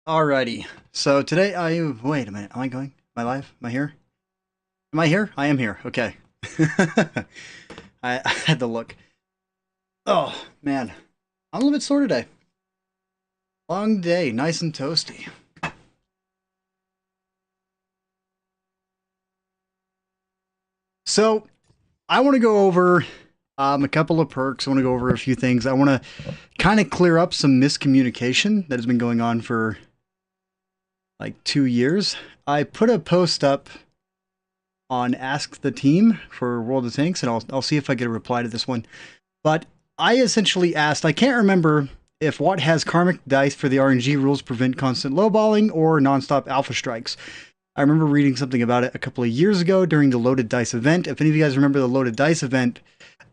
Alrighty. So today wait a minute. Am I going? Am I live? Am I here? Am I here? I am here. Okay. I had to look. Oh man, I'm a little bit sore today. Long day, nice and toasty. So I want to go over a couple of perks. I want to go over a few things. I want to kind of clear up some miscommunication that has been going on for like 2 years. I put a post up on Ask the Team for World of Tanks, and I'll see if I get a reply to this one. But I essentially asked, I can't remember if what has karmic dice for the RNG rules prevent constant lowballing or nonstop alpha strikes. I remember reading something about it a couple of years ago during the Loaded Dice event. If any of you guys remember the Loaded Dice event,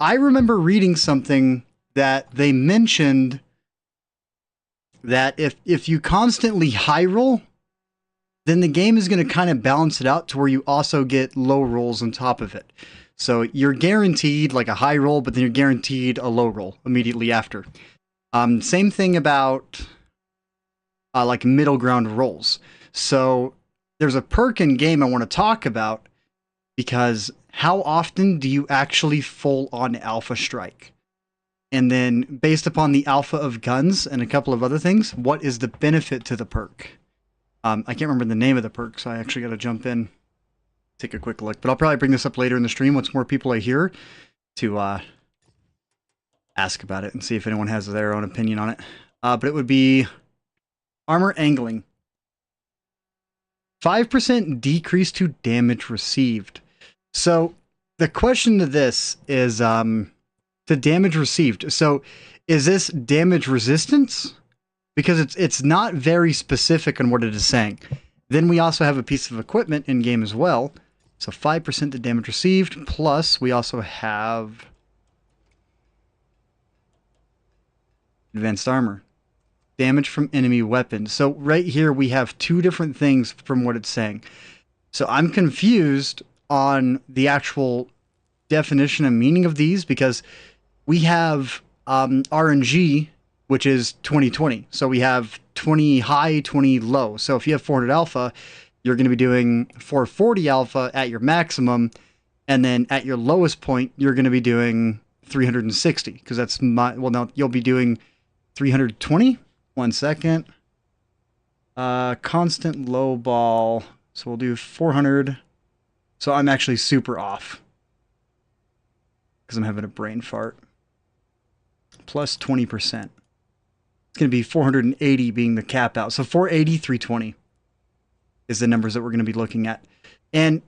I remember reading something that they mentioned that if you constantly high roll, then the game is going to kind of balance it out to where you also get low rolls on top of it. So you're guaranteed like a high roll, but then you're guaranteed a low roll immediately after. Same thing about like middle ground rolls. So there's a perk in game I want to talk about because how often do you actually full on alpha strike? And then based upon the alpha of guns and a couple of other things, what is the benefit to the perk? I can't remember the name of the perk, so I actually got to jump in, take a quick look. But I'll probably bring this up later in the stream once more people I hear to ask about it and see if anyone has their own opinion on it. But it would be armor angling. 5% decrease to damage received. So the question to this is to damage received. So is this damage resistance? Because it's not very specific on what it is saying. Then we also have a piece of equipment in game as well. So 5% to damage received, plus we also have advanced armor. Damage from enemy weapons. So right here we have two different things from what it's saying. So I'm confused on the actual definition and meaning of these because we have RNG, which is 20/20. So we have 20 high, 20 low. So if you have 400 alpha, you're going to be doing 440 alpha at your maximum. And then at your lowest point, you're going to be doing 360 because that's well, no, you'll be doing 320. 1 second. Constant low ball. So we'll do 400. So I'm actually super off because I'm having a brain fart. Plus 20%. It's going to be 480 being the cap out. So 480, 320 is the numbers that we're going to be looking at. And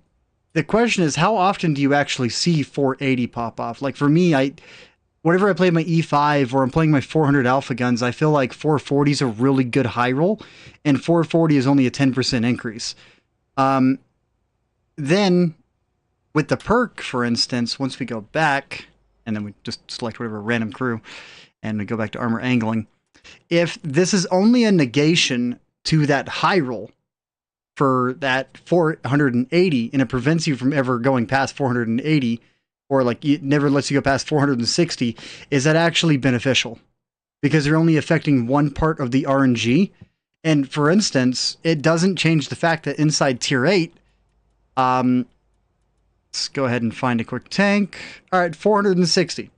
the question is, how often do you actually see 480 pop off? Like for me, whenever I play my E5 or I'm playing my 400 alpha guns, I feel like 440 is a really good high roll, and 440 is only a 10% increase. Then with the perk, for instance, once we go back, and then we just select whatever random crew, and we go back to armor angling, if this is only a negation to that high roll for that 480, and it prevents you from ever going past 480, or like it never lets you go past 460, is that actually beneficial? Because you're only affecting one part of the RNG. And for instance, it doesn't change the fact that inside tier 8, let's go ahead and find a quick tank. All right, 460.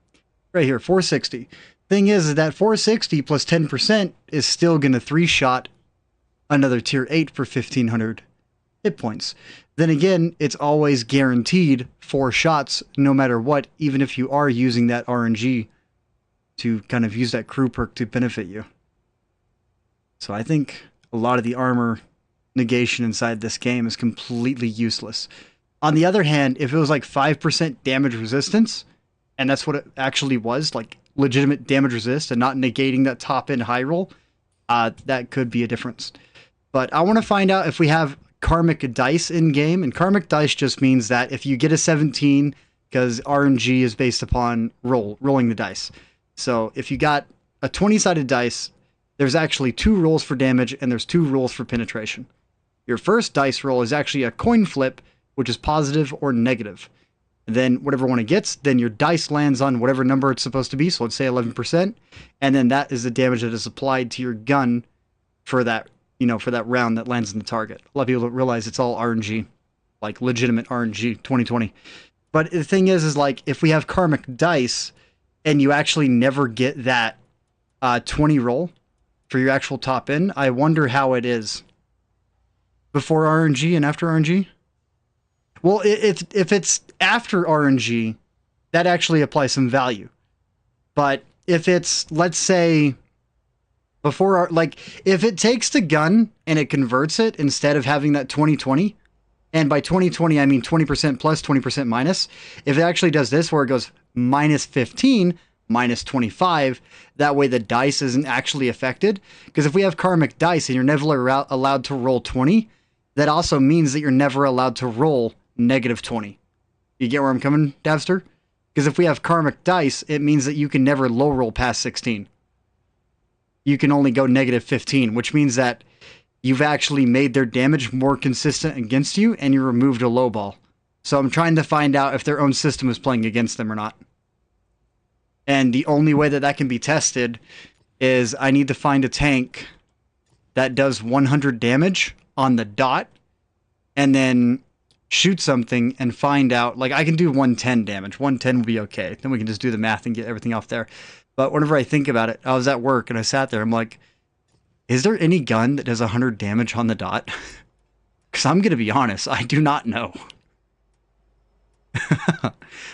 Right here, 460. Thing is that 460 plus 10% is still going to 3-shot another tier 8 for 1500 hit points. Then again, it's always guaranteed 4 shots no matter what, even if you are using that RNG to kind of use that crew perk to benefit you. So I think a lot of the armor negation inside this game is completely useless. On the other hand, if it was like 5% damage resistance, and that's what it actually was, like legitimate damage resist and not negating that top end high roll, that could be a difference. But I want to find out if we have karmic dice in game, and karmic dice just means that if you get a 17, because RNG is based upon rolling the dice. So if you got a 20-sided dice, there's actually 2 rolls for damage and there's 2 rolls for penetration. Your first dice roll is actually a coin flip, which is positive or negative. And then whatever one it gets, then your dice lands on whatever number it's supposed to be. So let's say 11%. And then that is the damage that is applied to your gun for that you know, for that round that lands in the target. A lot of people don't realize it's all RNG, like legitimate RNG 2020. But the thing is like, if we have karmic dice and you actually never get that 20 roll for your actual top end, I wonder how it is before RNG and after RNG. Well, if it's after RNG, that actually applies some value. But if it's, let's say, before, like, if it takes the gun and it converts it instead of having that 2020, and by 2020 I mean 20% plus, 20% minus, if it actually does this where it goes minus 15, minus 25, that way the dice isn't actually affected. Because if we have karmic dice and you're never allowed to roll 20, that also means that you're never allowed to roll negative 20. You get where I'm coming, Davster? Because if we have karmic dice, it means that you can never low roll past 16. You can only go negative 15, which means that you've actually made their damage more consistent against you and you removed a low ball. So I'm trying to find out if their own system is playing against them or not. And the only way that that can be tested is I need to find a tank that does 100 damage on the dot and then shoot something and find out, like I can do 110 damage. 110 will be okay. Then we can just do the math and get everything off there. But whenever I think about it, I was at work and I sat there. I'm like, is there any gun that does 100 damage on the dot? Because I'm going to be honest, I do not know.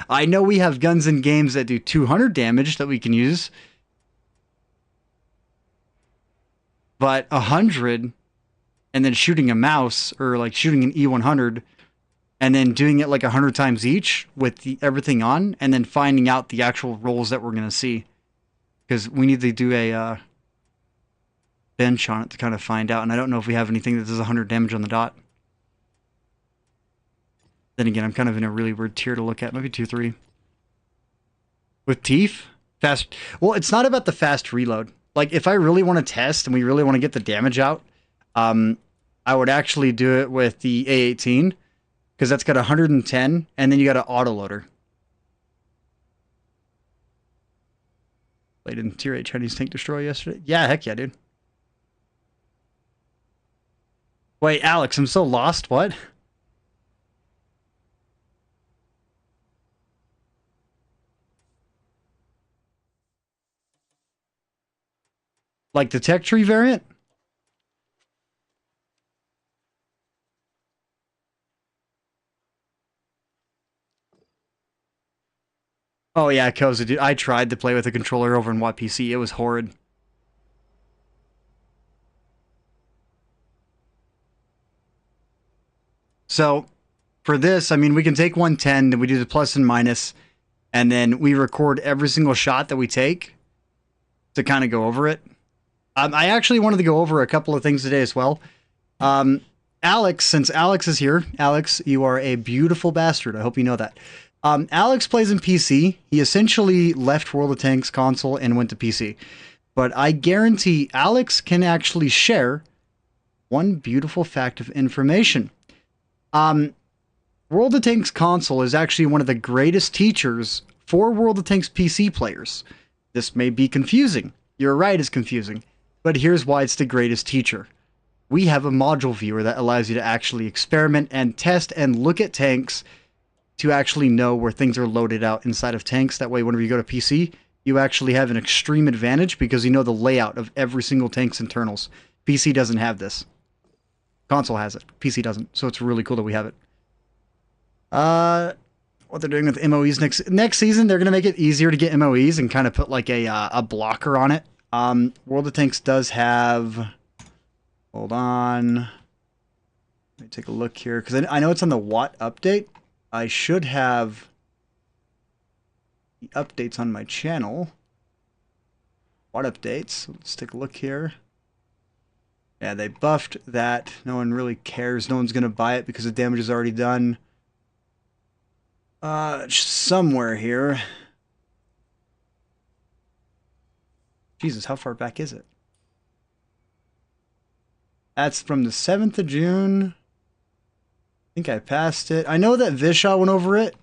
I know we have guns in games that do 200 damage that we can use. But 100 and then shooting a mouse or like shooting an E100 and then doing it like 100 times each with everything on and then finding out the actual rolls that we're going to see. Because we need to do a bench on it to kind of find out. And I don't know if we have anything that does 100 damage on the dot. Then again, I'm kind of in a really weird tier to look at. Maybe 2-3. With Teef? Fast. Well, it's not about the fast reload. Like, if I really want to test and we really want to get the damage out, I would actually do it with the A18. Because that's got 110, and then you got an autoloader. Played in Tier 8 Chinese Tank Destroy yesterday? Yeah, heck yeah, dude. Wait, Alex, I'm so lost. What? Like the tech tree variant? Oh yeah, Koza, dude. I tried to play with a controller over in WotPC. It was horrid. So, for this, I mean, we can take 110, then we do the plus and minus, and then we record every single shot that we take to kind of go over it. I actually wanted to go over a couple of things today as well. Alex, since Alex is here, Alex, you are a beautiful bastard. I hope you know that. Alex plays in PC. He essentially left World of Tanks console and went to PC. But I guarantee Alex can actually share one beautiful fact of information. World of Tanks console is actually one of the greatest teachers for World of Tanks PC players. This may be confusing. You're right, it's confusing. But here's why it's the greatest teacher. We have a module viewer that allows you to actually experiment and test and look at tanks to actually know where things are loaded out inside of tanks. That way, whenever you go to PC, you actually have an extreme advantage because you know the layout of every single tank's internals. PC doesn't have this. Console has it. PC doesn't. So it's really cool that we have it. What they're doing with MOEs next season, they're going to make it easier to get MOEs and kind of put like a blocker on it. World of Tanks does have... Hold on. Let me take a look here. Because I know it's on the Watt update. I should have the updates on my channel. Watt updates. Let's take a look here. Yeah, they buffed that. No one really cares. No one's going to buy it because the damage is already done. Somewhere here. Jesus, how far back is it? That's from the 7th of June. I think I passed it. I know that Vishaw went over it.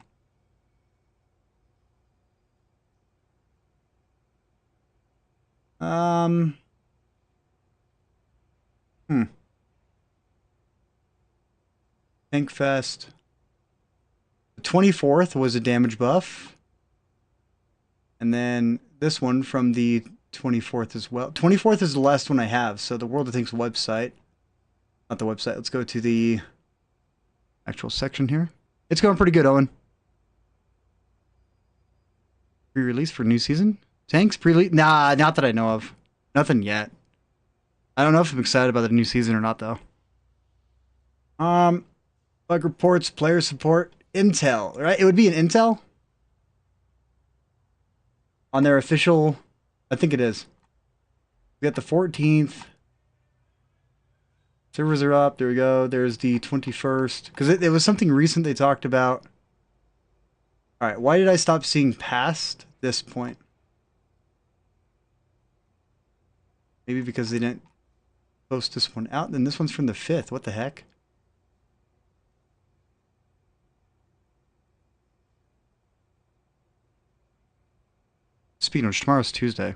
Tank Fest. The 24th was a damage buff. And then this one from the 24th as well. 24th is the last one I have, so the World of Tanks website. Not the website. Let's go to the actual section here. It's going pretty good, Owen. Pre-release for new season? Tanks pre-release? Nah, not that I know of. Nothing yet. I don't know if I'm excited about the new season or not, though. Bug reports, player support, Intel, right? It would be an Intel on their official. I think it is. We got the 14th. Servers are up. There we go. There's the 21st. Because it was something recent they talked about. All right. Why did I stop seeing past this point? Maybe because they didn't post this one out. Then this one's from the 5th. What the heck? Speaking of, tomorrow's Tuesday.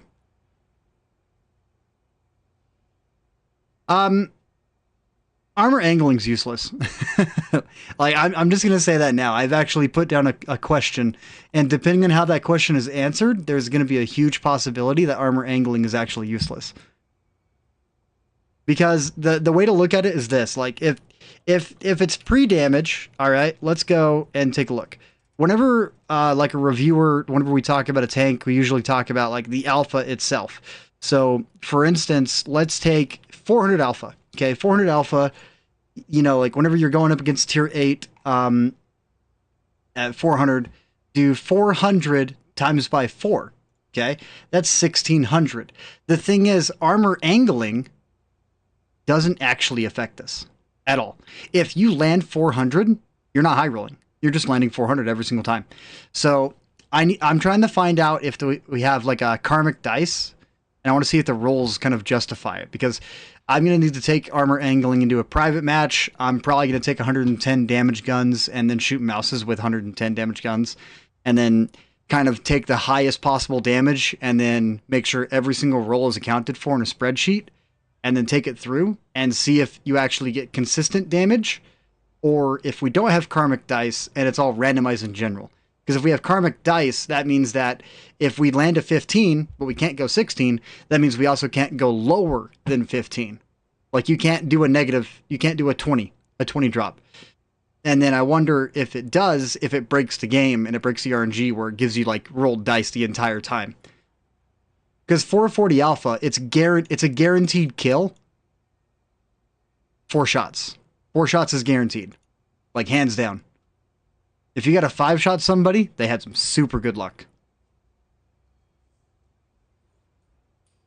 Armor angling's useless. Like, I'm just gonna say that now. I've actually put down a question, and depending on how that question is answered, there's gonna be a huge possibility that armor angling is actually useless. Because the way to look at it is this: like, if it's pre-damage, all right, let's go and take a look. Whenever like a reviewer, whenever we talk about a tank, we usually talk about like the alpha itself. So, for instance, let's take 400 alpha. Okay, 400 alpha. You know, like whenever you're going up against tier 8 at 400, do 400 times by 4. Okay, that's 1600. The thing is, armor angling doesn't actually affect this at all. If you land 400, you're not high rolling. You're just landing 400 every single time. So I'm trying to find out if we have like a karmic dice, and I want to see if the rolls kind of justify it, because I'm going to need to take armor angling into a private match. I'm probably going to take 110 damage guns and then shoot mouses with 110 damage guns, and then kind of take the highest possible damage and then make sure every single roll is accounted for in a spreadsheet, and then take it through and see if you actually get consistent damage, or if we don't have karmic dice and it's all randomized in general. Because if we have karmic dice, that means that if we land a 15, but we can't go 16, that means we also can't go lower than 15. Like, you can't do a negative, you can't do a 20 drop. And then I wonder if it does, if it breaks the game and it breaks the RNG where it gives you like rolled dice the entire time. Because 440 alpha, it's a guaranteed kill. 4 shots. 4 shots is guaranteed. Like, hands down. If you got a 5-shot somebody, they had some super good luck.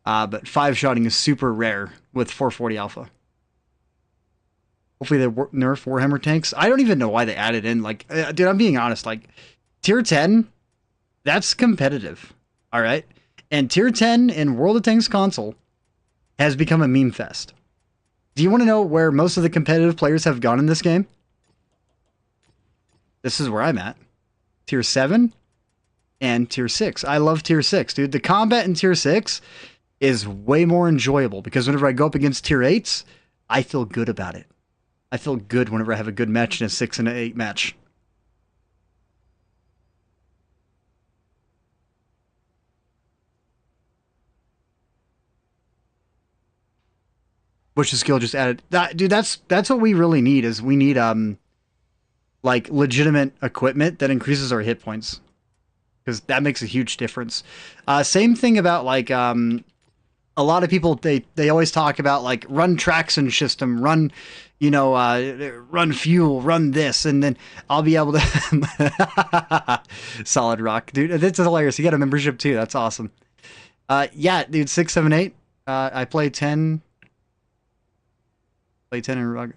But 5-shotting is super rare with 440 alpha. Hopefully they nerf Warhammer tanks. I don't even know why they added in. Like, dude, I'm being honest. Like, tier 10, that's competitive. All right? And tier 10 in World of Tanks console has become a meme fest. Do you want to know where most of the competitive players have gone in this game? This is where I'm at. Tier 7 and tier 6. I love tier 6, dude. The combat in tier 6 is way more enjoyable because whenever I go up against tier 8s, I feel good about it. I feel good whenever I have a good match in a 6 and an 8 match. Which the skill just added. Dude, that's what we really need. Is we need like legitimate equipment that increases our hit points, because that makes a huge difference. Same thing about like a lot of people, they always talk about like run traction system, run, you know, run fuel, run this, and then I'll be able to solid rock, dude. That's hilarious. You got a membership too. That's awesome. Yeah, dude. 6, 7, 8. I play 10. Play 10 and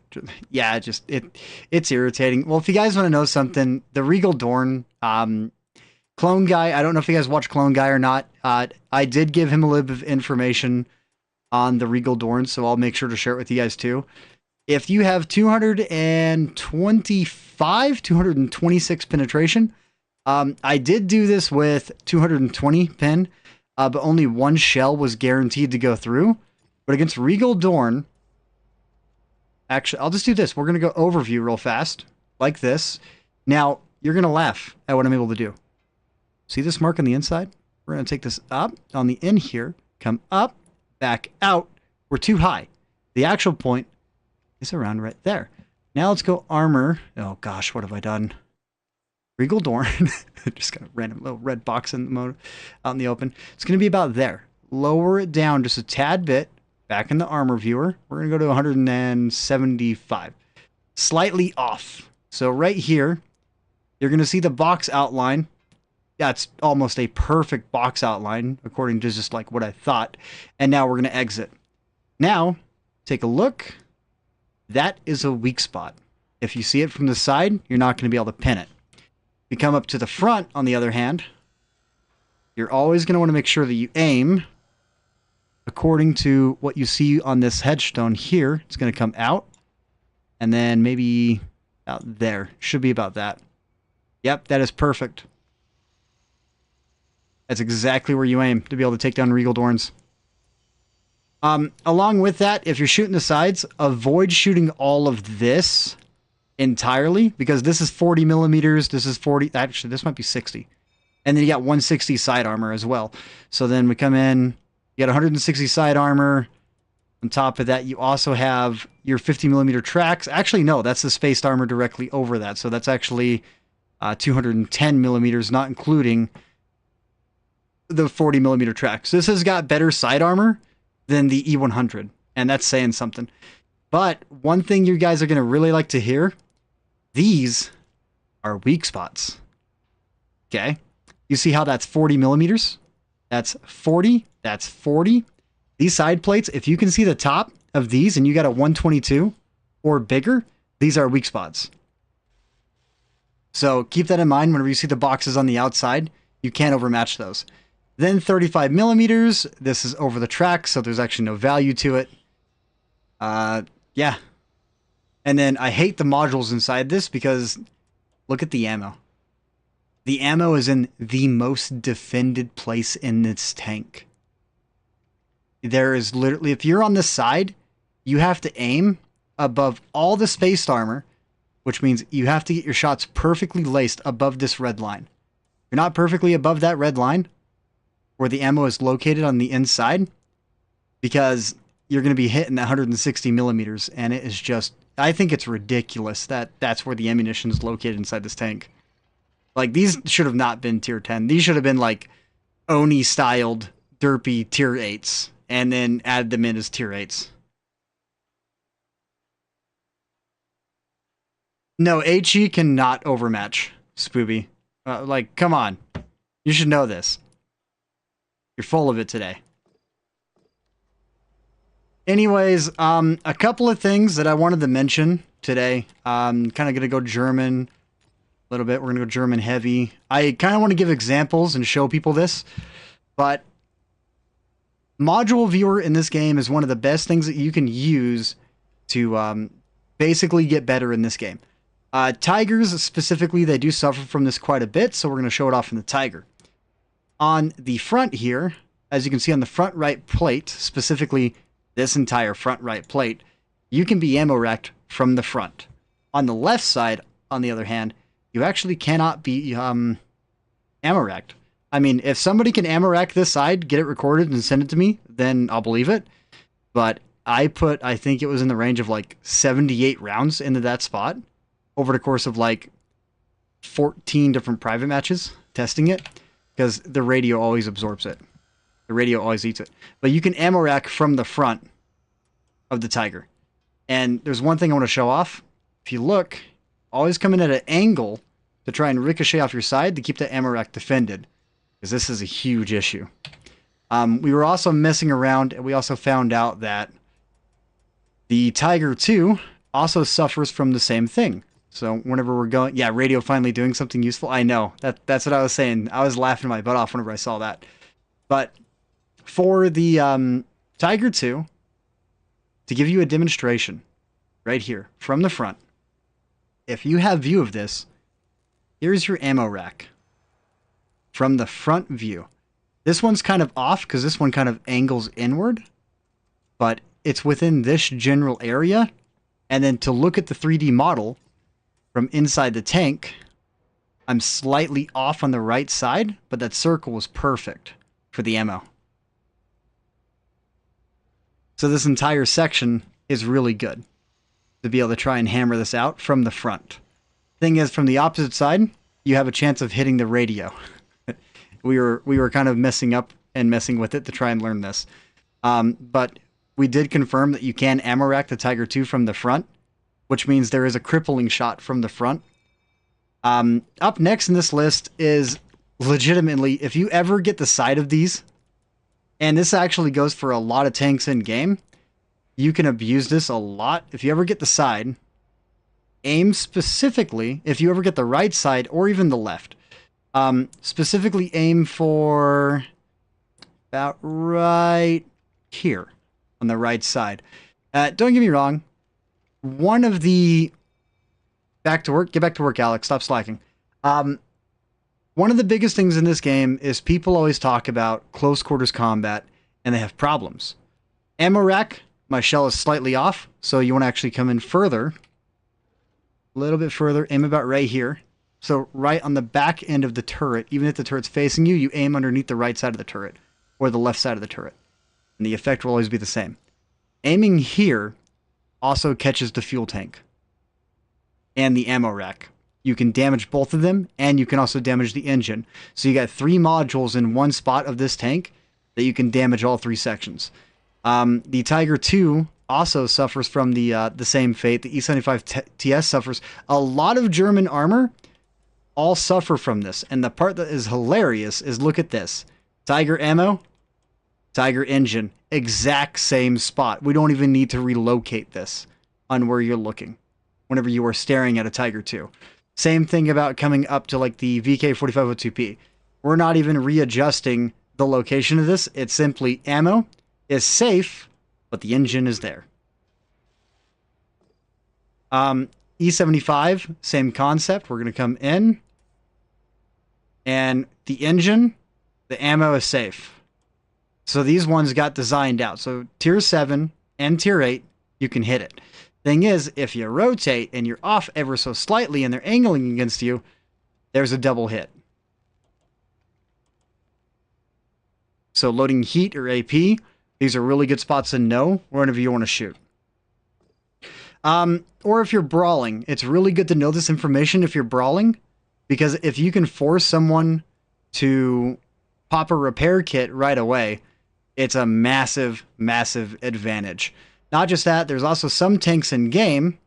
yeah, it's irritating. Well, if you guys want to know something, the Regal Dorn, Clone Guy, I don't know if you guys watch Clone Guy or not. I did give him a little bit of information on the Regal Dorn, so I'll make sure to share it with you guys too. If you have 226 penetration, I did do this with 220 pen, but only one shell was guaranteed to go through. But against Regal Dorn, Actually, I'll just do this. We're going to go overview real fast, like this. Now, you're going to laugh at what I'm able to do. See this mark on the inside? We're going to take this up on the in here, come up, back out. We're too high. The actual point is around right there. Now let's go armor. Oh gosh, what have I done? Regal Dorn. Just got a random little red box in the mode out in the open. It's going to be about there. Lower it down just a tad bit. Back in the armor viewer. We're going to go to 175. Slightly off. So right here, you're going to see the box outline. That's almost a perfect box outline, according to just like what I thought. And now we're going to exit. Now, take a look. That is a weak spot. If you see it from the side, you're not going to be able to pin it. If you come up to the front, on the other hand, you're always going to want to make sure that you aim according to what you see on this headstone here. It's going to come out, and then maybe out there. Should be about that. Yep, that is perfect. That's exactly where you aim to be able to take down Regal Dorns. Along with that, if you're shooting the sides, avoid shooting all of this entirely, because this is 40 millimeters. This is 40. Actually, this might be 60. And then you got 160 side armor as well. So then we come in, you got 160 side armor. On top of that, you also have your 50 millimeter tracks. Actually, no, that's the spaced armor directly over that. So that's actually 210 millimeters, not including the 40 millimeter tracks. This has got better side armor than the E100, and that's saying something. But one thing you guys are going to really like to hear, these are weak spots. Okay? You see how that's 40 millimeters? That's 40. That's 40. These side plates, if you can see the top of these and you got a 122 or bigger, these are weak spots. So keep that in mind whenever you see the boxes on the outside. You can't overmatch those. Then 35 millimeters. This is over the track, so there's actually no value to it. Yeah. And then I hate the modules inside this because look at the ammo. The ammo is in the most defended place in this tank. There is literally, if you're on this side, you have to aim above all the spaced armor, which means you have to get your shots perfectly laced above this red line. If you're not perfectly above that red line, where the ammo is located on the inside, because you're going to be hitting 160 millimeters, and it is just, I think it's ridiculous that that's where the ammunition is located inside this tank. Like, these should have not been tier 10. These should have been like Oni-styled, derpy tier 8s, and then add them in as tier 8s. No, HE cannot overmatch Spooby. Like, come on. You should know this. You're full of it today. Anyways, a couple of things that I wanted to mention today. Kind of going to go German a little bit. We're going to go German heavy. I kind of want to give examples and show people this, but module viewer in this game is one of the best things that you can use to basically get better in this game. Tigers specifically, they do suffer from this quite a bit, so we're going to show it off in the Tiger. On the front here, as you can see on the front right plate, specifically this entire front right plate, you can be ammo racked from the front. On the left side, on the other hand, you actually cannot be ammo racked. I mean, if somebody can ammo rack this side, get it recorded and send it to me, then I'll believe it. But I think it was in the range of like 78 rounds into that spot over the course of like 14 different private matches testing it, because the radio always absorbs it. The radio always eats it. But you can ammo rack from the front of the Tiger. And there's one thing I want to show off. If you look, always come in at an angle to try and ricochet off your side to keep the ammo rack defended, because this is a huge issue. We were also messing around, and we also found out that the Tiger 2 also suffers from the same thing. So whenever we're going, yeah, radio finally doing something useful. I know, that's what I was saying. I was laughing my butt off whenever I saw that. But for the Tiger 2, to give you a demonstration right here from the front, if you have view of this, here's your ammo rack from the front view. This one's kind of off because this one kind of angles inward, but it's within this general area. And then to look at the 3D model from inside the tank, I'm slightly off on the right side, but that circle was perfect for the ammo. So this entire section is really good to be able to try and hammer this out from the front. Thing is, from the opposite side, you have a chance of hitting the radio. we were kind of messing up and messing with it to try and learn this. But we did confirm that you can ammo rack the Tiger II from the front, which means there is a crippling shot from the front. Up next in this list is legitimately, if you ever get the side of these, and this actually goes for a lot of tanks in game, you can abuse this a lot. If you ever get the side, aim specifically, if you ever get the right side or even the left, specifically aim for about right here on the right side. Don't get me wrong. One of the... Back to work. Get back to work, Alex. Stop slacking. One of the biggest things in this game is people always talk about close quarters combat, and they have problems. Ammo rack, my shell is slightly off, so you want to actually come in further. A little bit further. Aim about right here. So right on the back end of the turret, even if the turret's facing you, you aim underneath the right side of the turret, or the left side of the turret. And the effect will always be the same. Aiming here also catches the fuel tank and the ammo rack. You can damage both of them, and you can also damage the engine. So you got 3 modules in one spot of this tank that you can damage all 3 sections. The Tiger II also suffers from the same fate. The E75TS suffers. A lot of German armor all suffer from this. And the part that is hilarious is, look at this. Tiger ammo, Tiger engine, exact same spot. We don't even need to relocate this on where you're looking whenever you are staring at a Tiger II. Same thing about coming up to like the VK4502P. We're not even readjusting the location of this. It's simply ammo is safe, but the engine is there. E75, same concept. We're going to come in, and the engine, the ammo is safe. So these ones got designed out. So tier 7 and tier 8, you can hit it. Thing is, if you rotate and you're off ever so slightly and they're angling against you, there's a double hit. So loading heat or AP, these are really good spots to know whenever you want to shoot. Or if you're brawling, it's really good to know this information if you're brawling, because if you can force someone to pop a repair kit right away, it's a massive, massive advantage. Not just that, there's also some tanks in game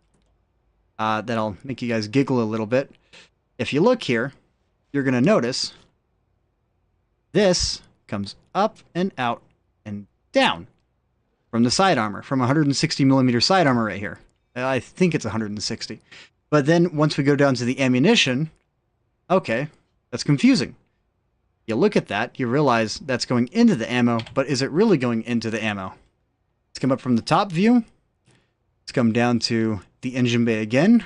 that'll make you guys giggle a little bit. If you look here, you're going to notice this comes up and out and down from the side armor, from 160 millimeter side armor right here. I think it's 160. But then once we go down to the ammunition, okay, that's confusing. You look at that, you realize that's going into the ammo, but is it really going into the ammo? Let's come up from the top view. Let's come down to the engine bay again.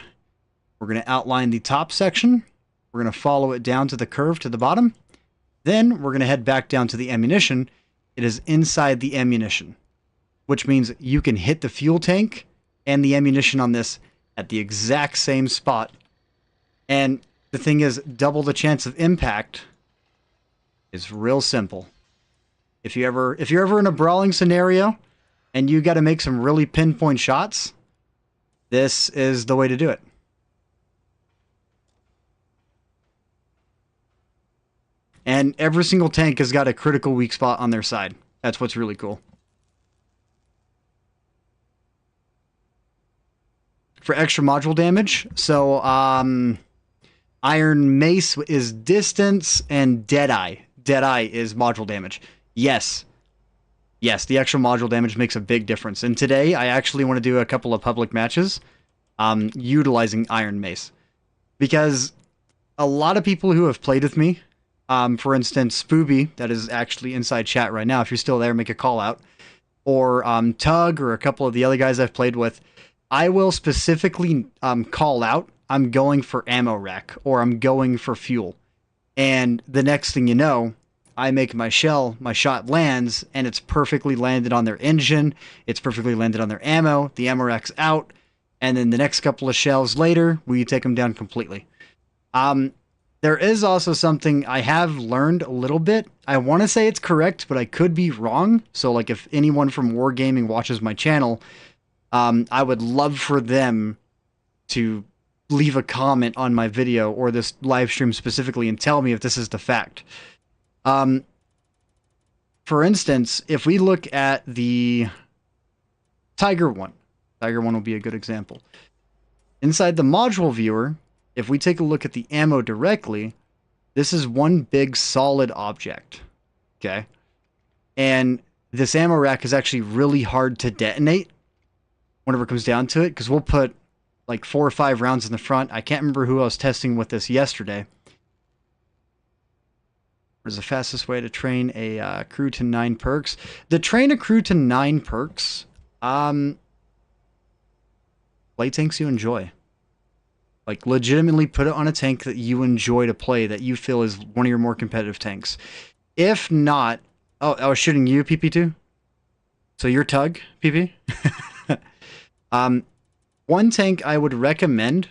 We're going to outline the top section. We're going to follow it down to the curve to the bottom. Then we're going to head back down to the ammunition. It is inside the ammunition, which means you can hit the fuel tank and the ammunition on this at the exact same spot. And the thing is, double the chance of impact is real simple. If you're ever in a brawling scenario and you got to make some really pinpoint shots, this is the way to do it. And every single tank has got a critical weak spot on their side. That's what's really cool. For extra module damage, so Iron Mace is distance, and Deadeye. Deadeye is module damage. Yes. Yes, the extra module damage makes a big difference. And today, I actually want to do a couple of public matches utilizing Iron Mace. Because a lot of people who have played with me, for instance, Spooby, that is actually inside chat right now, if you're still there, make a call out. Or Tug, or a couple of the other guys I've played with, I will specifically call out, I'm going for ammo rack, or I'm going for fuel. And the next thing you know, I make my shell, my shot lands, and it's perfectly landed on their engine, it's perfectly landed on their ammo, the ammo rack's out, and then the next couple of shells later, we take them down completely. There is also something I have learned a little bit. I want to say it's correct, but I could be wrong. So, like, if anyone from Wargaming watches my channel, I would love for them to leave a comment on my video or this live stream specifically and tell me if this is the fact. For instance, if we look at the Tiger 1, Tiger 1 will be a good example. Inside the module viewer, if we take a look at the ammo directly, this is one big solid object, okay? And this ammo rack is actually really hard to detonate whenever it comes down to it, because we'll put like 4 or 5 rounds in the front. I can't remember who I was testing with this yesterday. What is the fastest way to train a crew to 9 perks? The train a crew to 9 perks, play tanks you enjoy. Like, legitimately put it on a tank that you enjoy to play, that you feel is one of your more competitive tanks. If not... Oh, I was shooting you, PP2? So you're Tug, PP? One tank I would recommend,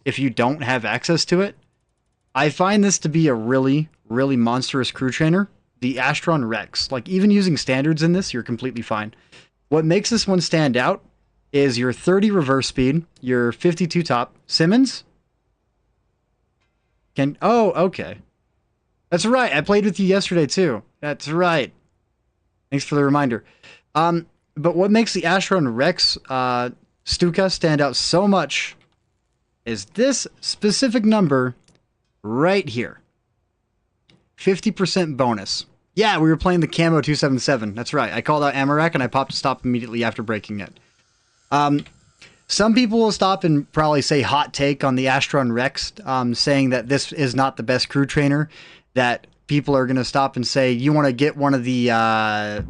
if you don't have access to it, I find this to be a really, really monstrous crew trainer. The Astron Rex. Like, even using standards in this, you're completely fine. What makes this one stand out is your 30 reverse speed, your 52 top. Simmons? Oh, okay. That's right. I played with you yesterday, too. That's right. Thanks for the reminder. But what makes the Astron Rex Stuka stand out so much is this specific number right here. 50% bonus. Yeah, we were playing the Camo 277. That's right. I called out ammo rack and I popped a stop immediately after breaking it. Some people will stop and probably say hot take on the Astron Rex, saying that this is not the best crew trainer, that people are going to stop and say, you want to get one of the,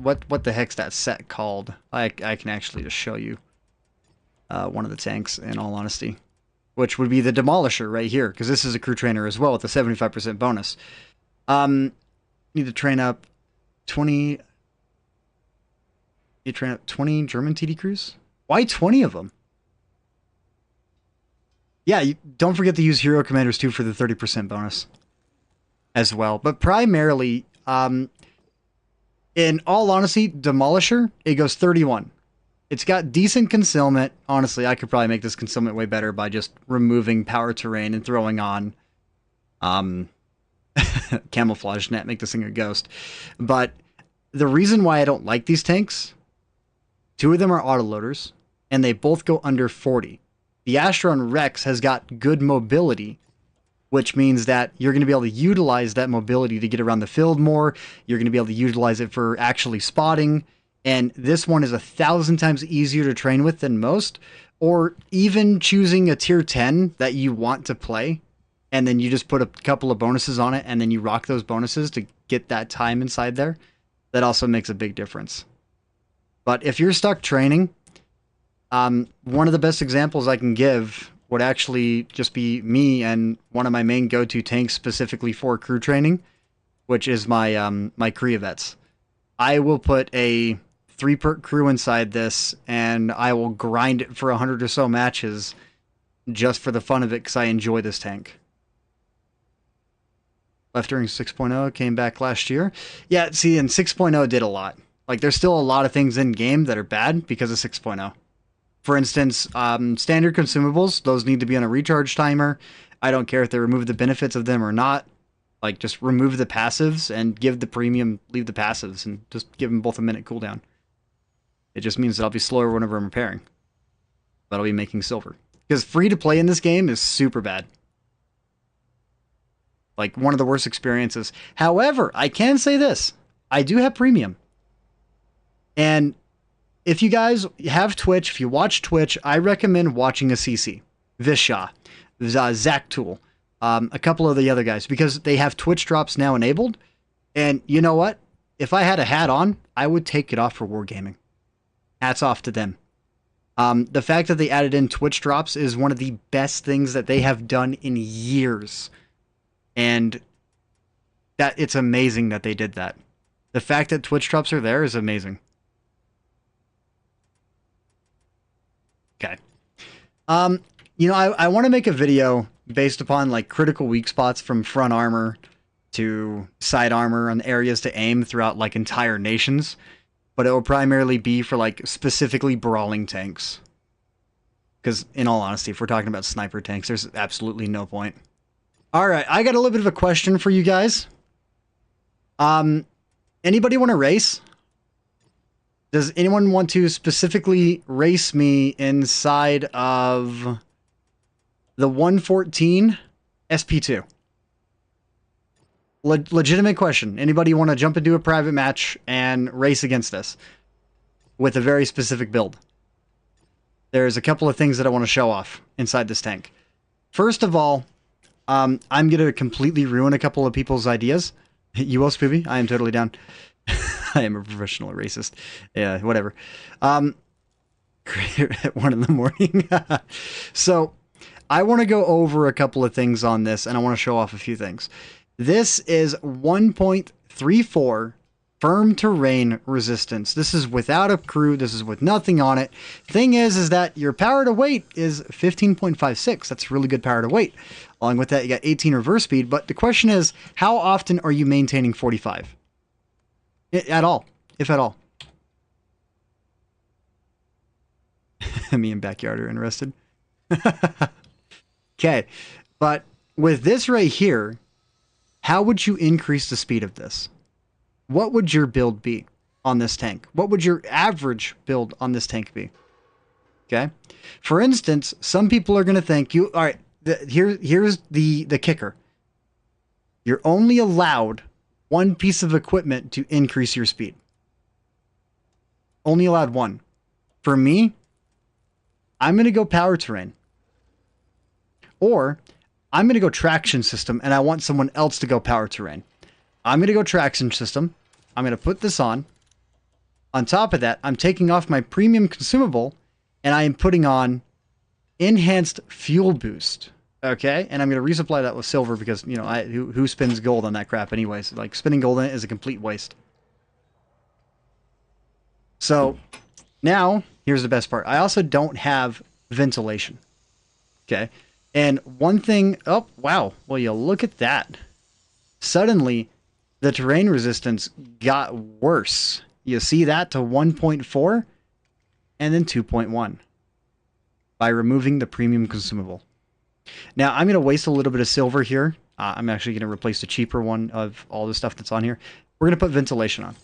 what the heck's that set called? I can actually just show you one of the tanks, in all honesty, which would be the Demolisher right here, because this is a crew trainer as well with a 75% bonus. Need to train up 20... You train up 20 German TD crews? Why 20 of them? Yeah, don't forget to use Hero Commanders too for the 30% bonus as well. But primarily, in all honesty, Demolisher, it goes 31. It's got decent concealment. Honestly, I could probably make this concealment way better by just removing power terrain and throwing on camouflage net, make this thing a ghost. But the reason why I don't like these tanks, 2 of them are autoloaders, and they both go under 40. The Astron Rex has got good mobility, which means that you're going to be able to utilize that mobility to get around the field more. You're going to be able to utilize it for actually spotting. And this one is 1,000 times easier to train with than most. Or even choosing a tier 10 that you want to play, and then you just put a couple of bonuses on it, and then you rock those bonuses to get that time inside there. That also makes a big difference. But if you're stuck training, one of the best examples I can give would actually just be me and one of my main go-to tanks specifically for crew training, which is my my Krievets. I will put a 3-perk crew inside this, and I will grind it for 100 or so matches just for the fun of it, because I enjoy this tank. Left during 6.0, came back last year. Yeah, see, and 6.0 did a lot. Like, there's still a lot of things in game that are bad because of 6.0. For instance, standard consumables, those need to be on a recharge timer. I don't care if they remove the benefits of them or not. Like, just remove the passives and give the premium, leave the passives, and just give them both a minute cooldown. It just means that I'll be slower whenever I'm repairing. But I'll be making silver. Because free to play in this game is super bad. Like, one of the worst experiences. However, I can say this. I do have premium. And if you guys have Twitch, if you watch Twitch, I recommend watching a CC. Visha, Zaktool, a couple of the other guys, because they have Twitch drops now enabled. And you know what? If I had a hat on, I would take it off for Wargaming. Hats off to them. The fact that they added in Twitch drops is one of the best things that they have done in years. And that it's amazing that they did that. The fact that Twitch drops are there is amazing. Okay. You know, I want to make a video based upon like critical weak spots from front armor to side armor on areas to aim throughout like entire nations, but it will primarily be for like specifically brawling tanks. Because in all honesty, if we're talking about sniper tanks, there's absolutely no point. All right, I got a little bit of a question for you guys. Anybody want to race? Does anyone want to specifically race me inside of the 114 SP2? Legitimate question. Anybody want to jump into a private match and race against this with a very specific build? There's a couple of things that I want to show off inside this tank. First of all, I'm going to completely ruin a couple of people's ideas. You will, Spoopy? I am totally down. I am a professional racist. Yeah, whatever. At 1 in the morning. So, I want to go over a couple of things on this, and I want to show off a few things. This is 1.34 firm terrain resistance. This is without a crew. This is with nothing on it. Thing is that your power to weight is 15.56. That's really good power to weight. Along with that, you got 18 reverse speed. But the question is, how often are you maintaining 45? At all, if at all. Me and Backyard are interested. Okay, but with this right here, how would you increase the speed of this? What would your build be on this tank? What would your average build on this tank be? Okay, for instance, some people are going to think you. All right, here's the kicker. You're only allowed one piece of equipment to increase your speed. Only allowed one. For me, I'm going to go power terrain. Or I'm going to go traction system and I want someone else to go power terrain. I'm going to go traction system. I'm going to put this on. On top of that, I'm taking off my premium consumable and I am putting on enhanced fuel boost. Okay, and I'm going to resupply that with silver because, you know, who spends gold on that crap anyways? Like, spending gold on it is a complete waste. So, now, here's the best part. I also don't have ventilation. Okay, and one thing... Oh, wow. Well, you look at that. Suddenly, the terrain resistance got worse. You see that to 1.4 and then 2.1 by removing the premium consumable. Now, I'm going to waste a little bit of silver here. I'm actually going to replace the cheaper one of all the stuff that's on here. We're going to put ventilation on.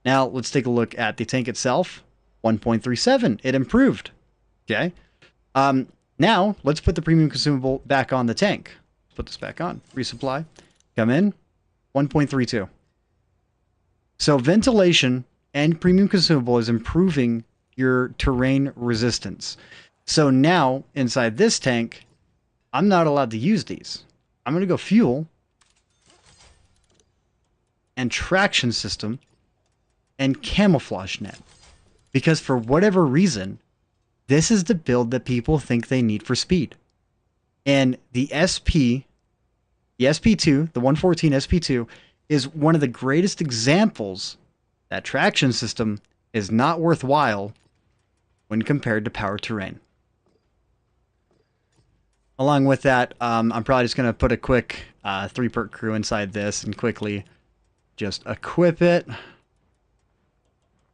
Now, let's take a look at the tank itself. 1.37. It improved. Okay. Now, let's put the premium consumable back on the tank. Put this back on. Resupply. Come in. 1.32. So, ventilation and premium consumable is improving your terrain resistance. So now, inside this tank, I'm not allowed to use these. I'm going to go fuel and traction system and camouflage net. Because for whatever reason, this is the build that people think they need for speed. And the SP2, the 114 SP2, is one of the greatest examples that traction system is not worthwhile when compared to power terrain. Along with that, I'm probably just going to put a quick 3-perk crew inside this and quickly just equip it. All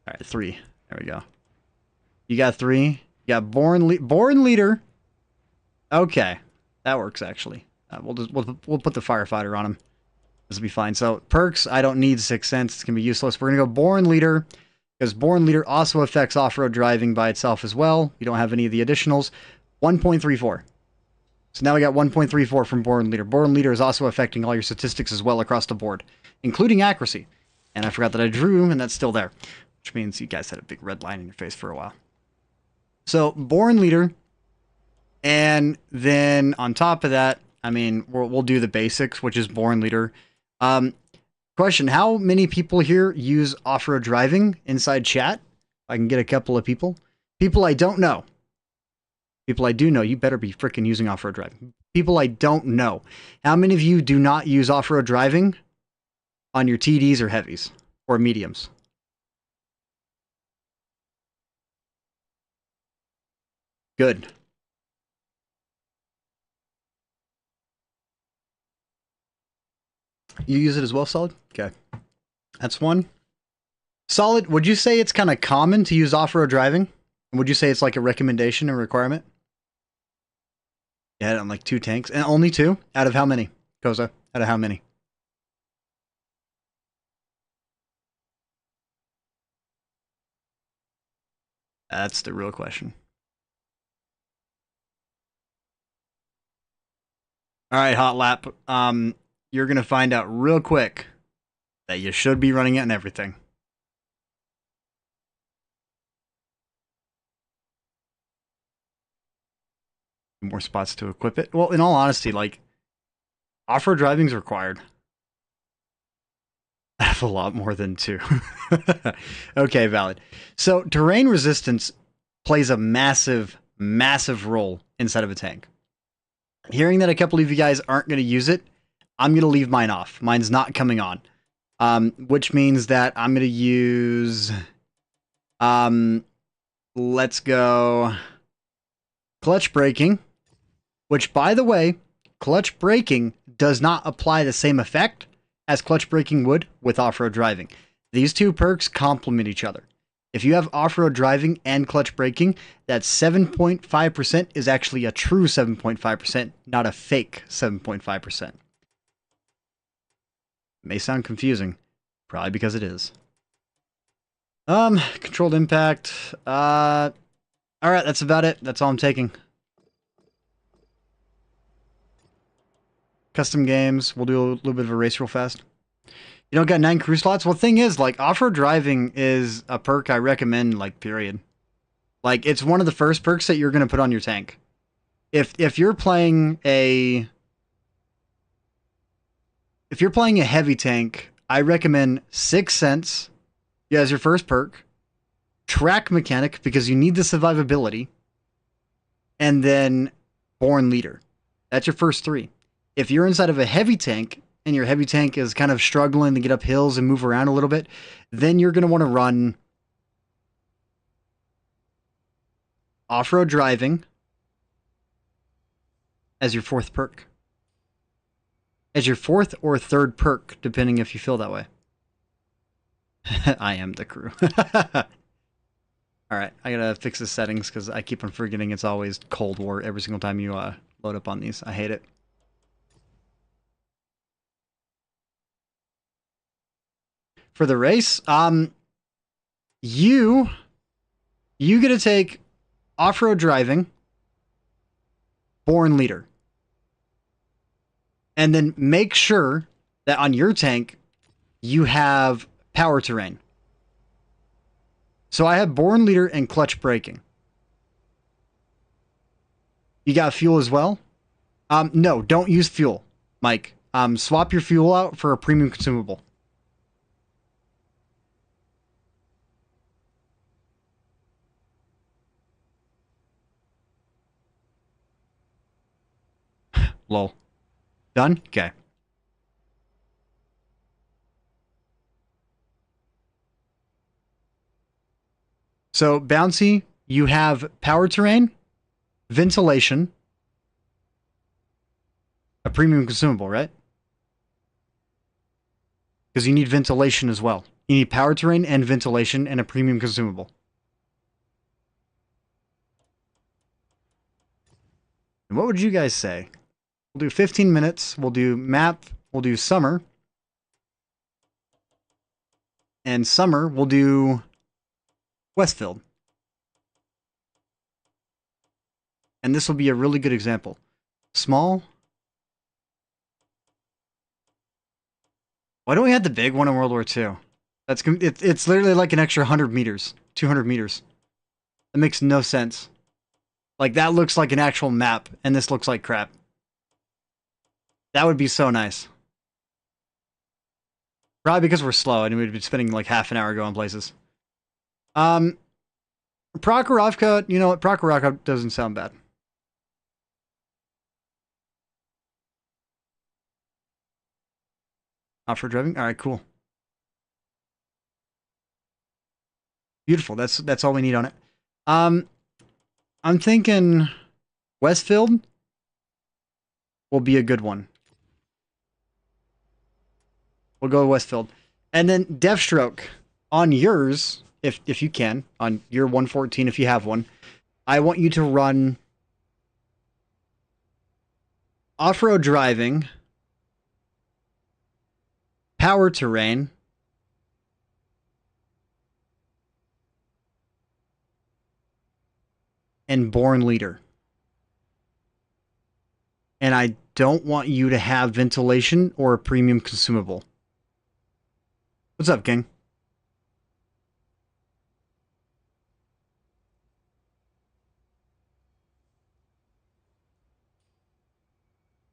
right, 3. There we go. You got 3. You got Born Leader. Okay, that works actually. We'll put the Firefighter on him. This will be fine. So perks, I don't need 6 cents. It's going to be useless. We're going to go Born Leader because Born Leader also affects off-road driving by itself as well. You don't have any of the additionals. 1.34. So now we got 1.34 from Born Leader. Born Leader is also affecting all your statistics as well across the board, including accuracy. And I forgot that I drew, and that's still there, which means you guys had a big red line in your face for a while. So Born Leader, and then on top of that, I mean, we'll do the basics, which is Born Leader. Question, how many people here use off-road driving inside chat? I can get a couple of people. People I don't know. People I do know, you better be freaking using off-road driving. People I don't know. How many of you do not use off-road driving on your TDs or heavies or mediums? Good. You use it as well, Solid? Okay. That's one. Solid, would you say it's kind of common to use off-road driving? Would you say it's like a recommendation or requirement? Yeah, on like 2 tanks. And only 2? Out of how many? Koza, out of how many? That's the real question. All right, Hot Lap. You're going to find out real quick that you should be running it and everything. More spots to equip it. Well, in all honesty, like, off-road driving is required. I have a lot more than 2. Okay, valid. So, terrain resistance plays a massive, massive role inside of a tank. Hearing that a couple of you guys aren't going to use it, I'm going to leave mine off. Mine's not coming on. Which means that I'm going to use... let's go... clutch braking. Which, by the way, clutch braking does not apply the same effect as clutch braking would with off-road driving. These 2 perks complement each other. If you have off-road driving and clutch braking, that 7.5% is actually a true 7.5%, not a fake 7.5%. May sound confusing. Probably because it is. Controlled impact. Alright, that's about it. That's all I'm taking. Custom games. We'll do a little bit of a race real fast. You don't got 9 crew slots? Well, the thing is, like, off-road driving is a perk I recommend, like, period. Like, it's one of the first perks that you're going to put on your tank. If you're playing a... If you're playing a heavy tank, I recommend 6 Sense as your first perk. Track Mechanic, because you need the survivability. And then Born Leader. That's your first 3. If you're inside of a heavy tank, and your heavy tank is kind of struggling to get up hills and move around a little bit, then you're going to want to run off-road driving as your 4th perk. As your 4th or 3rd perk, depending if you feel that way. I am the crew. Alright, I gotta fix the settings because I keep on forgetting it's always Cold War every single time you load up on these. I hate it. For the race, you get to take off-road driving, Born Leader. And then make sure that on your tank, you have power terrain. So I have Born Leader and clutch braking. You got fuel as well? No, don't use fuel, Mike. Swap your fuel out for a premium consumable. Lol. Done? Okay. So, Bouncy, you have power terrain, ventilation, a premium consumable, right? Because you need ventilation as well. You need power terrain and ventilation and a premium consumable. And what would you guys say? We'll do 15 minutes. We'll do map. We'll do summer. And summer, we'll do Westfield. And this will be a really good example. Small. Why don't we have the big one in World War II? It's literally like an extra 100 meters, 200 meters. That makes no sense. Like, that looks like an actual map, and this looks like crap. That would be so nice. Probably because we're slow, and we'd be spending like half an hour going places. Prokhorovka, you know what? Prokhorovka doesn't sound bad. Off-road driving? Alright, cool. Beautiful. That's all we need on it. I'm thinking Westfield will be a good one. We'll go Westfield. And then Deathstroke on yours, if you can, on your 114 if you have one. I want you to run off-road driving, power terrain, and born leader. And I don't want you to have ventilation or a premium consumable. What's up, King?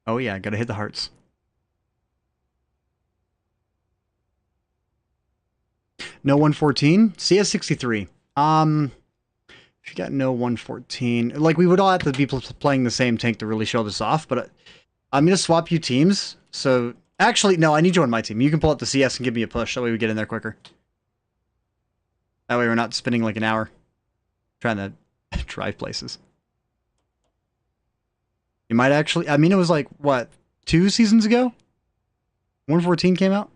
Oh yeah, gotta hit the hearts. No 114? CS63. If you got no 114, like we would all have to be playing the same tank to really show this off, but I'm gonna swap you teams. So actually, no, I need you on my team. You can pull up the CS and give me a push. That way we get in there quicker. That way we're not spending like an hour trying to drive places. You might actually, I mean, it was like, what, 2 seasons ago? 114 came out?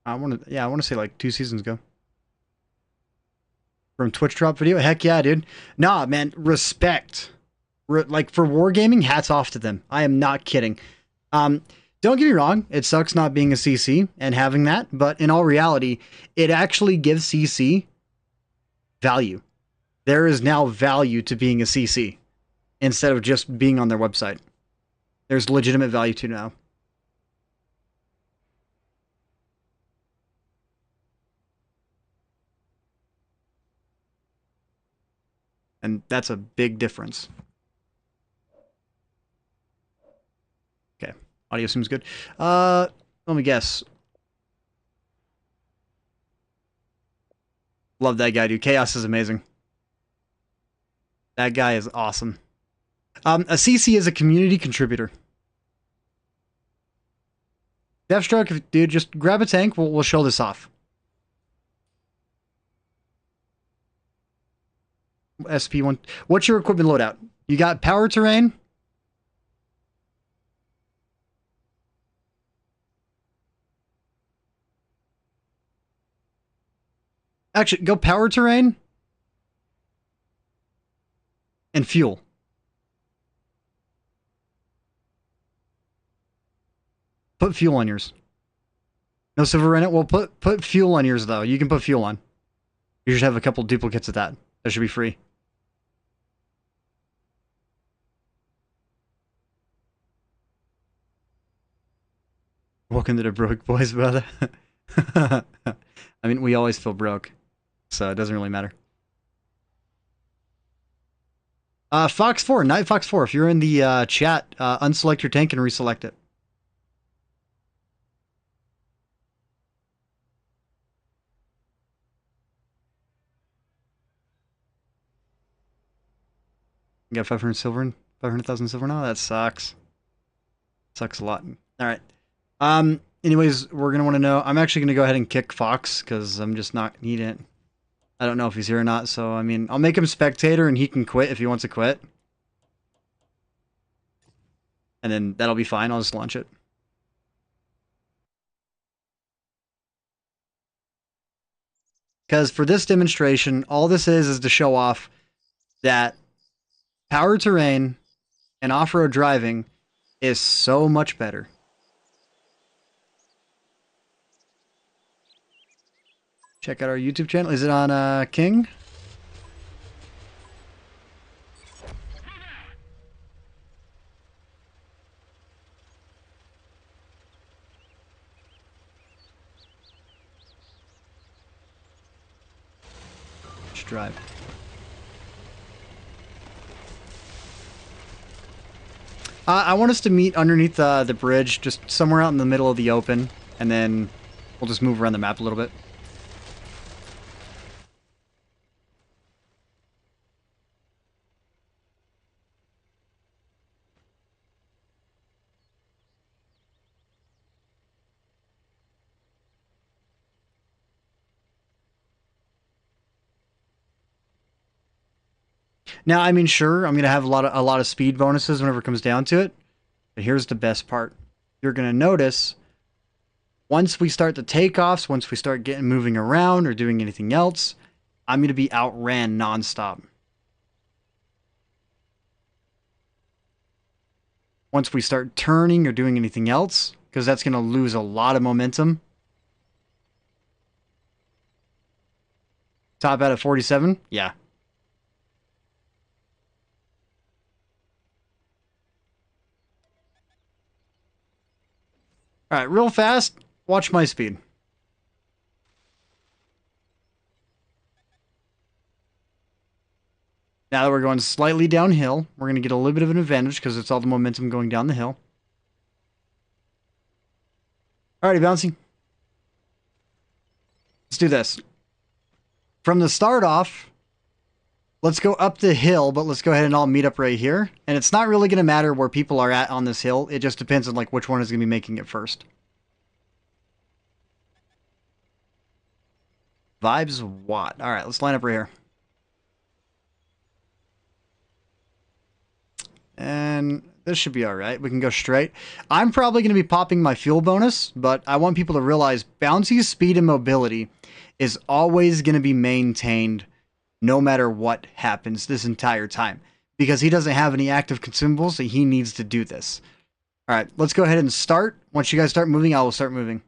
I want to say like 2 seasons ago. From Twitch drop video? Heck yeah, dude. Nah, man, respect. Like, for wargaming, hats off to them. I am not kidding. Don't get me wrong, it sucks not being a CC and having that, but in all reality, it actually gives CC value. There is now value to being a CC instead of just being on their website. There's legitimate value to now. And that's a big difference. Okay. Audio seems good. Let me guess. Love that guy, dude. Chaos is amazing. That guy is awesome. A CC is a community contributor. Deathstroke, dude, just grab a tank. We'll show this off. SP1. What's your equipment loadout? You got power terrain? Actually, go power terrain and fuel. Put fuel on yours. No silver in it? Well, put fuel on yours, though. You can put fuel on. You should have a couple duplicates of that. That should be free. Welcome to the broke boys, brother. I mean, we always feel broke, so it doesn't really matter. Fox 4, Night Fox 4, if you're in the chat, unselect your tank and reselect it. You got 500 silver and 500,000 silver now? That sucks. Sucks a lot. All right. Anyways, we're going to want to know. I'm actually going to go ahead and kick Fox because I'm just not needing it. I don't know if he's here or not. So, I mean, I'll make him spectator and he can quit if he wants to quit. And then that'll be fine. I'll just launch it. Because for this demonstration, all this is to show off that power terrain and off-road driving is so much better. Check out our YouTube channel. Is it on King? Let's drive. I want us to meet underneath the bridge, just somewhere out in the middle of the open, and then we'll just move around the map a little bit. Now, I mean, sure, I'm gonna have a lot of speed bonuses whenever it comes down to it. But here's the best part. You're gonna notice once we start the takeoffs, once we start getting moving around or doing anything else, I'm gonna be outran nonstop. Once we start turning or doing anything else, because that's gonna lose a lot of momentum. Top out at 47? Yeah. Alright, real fast, watch my speed. Now that we're going slightly downhill, we're going to get a little bit of an advantage because it's all the momentum going down the hill. Alrighty, Bouncy. Let's do this. From the start off, let's go up the hill, but let's go ahead and all meet up right here. And it's not really going to matter where people are at on this hill. It just depends on like which one is going to be making it first. Vibes Watt. Alright, let's line up right here. And this should be alright. We can go straight. I'm probably going to be popping my fuel bonus, but I want people to realize Bouncy's speed and mobility is always going to be maintained no matter what happens this entire time. Because he doesn't have any active consumables that he needs to do this. Alright, let's go ahead and start. Once you guys start moving, I will start moving.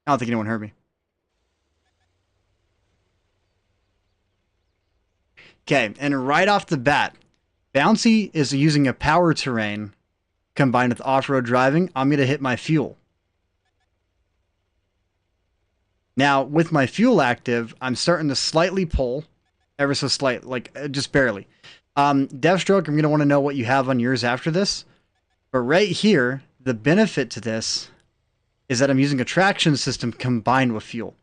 I don't think anyone heard me. Okay, and right off the bat, Bouncy is using a power terrain combined with off-road driving. I'm going to hit my fuel. Now, with my fuel active, I'm starting to slightly pull, ever so slight, like just barely. Deathstroke, I'm going to want to know what you have on yours after this. But right here, the benefit to this is that I'm using a traction system combined with fuel.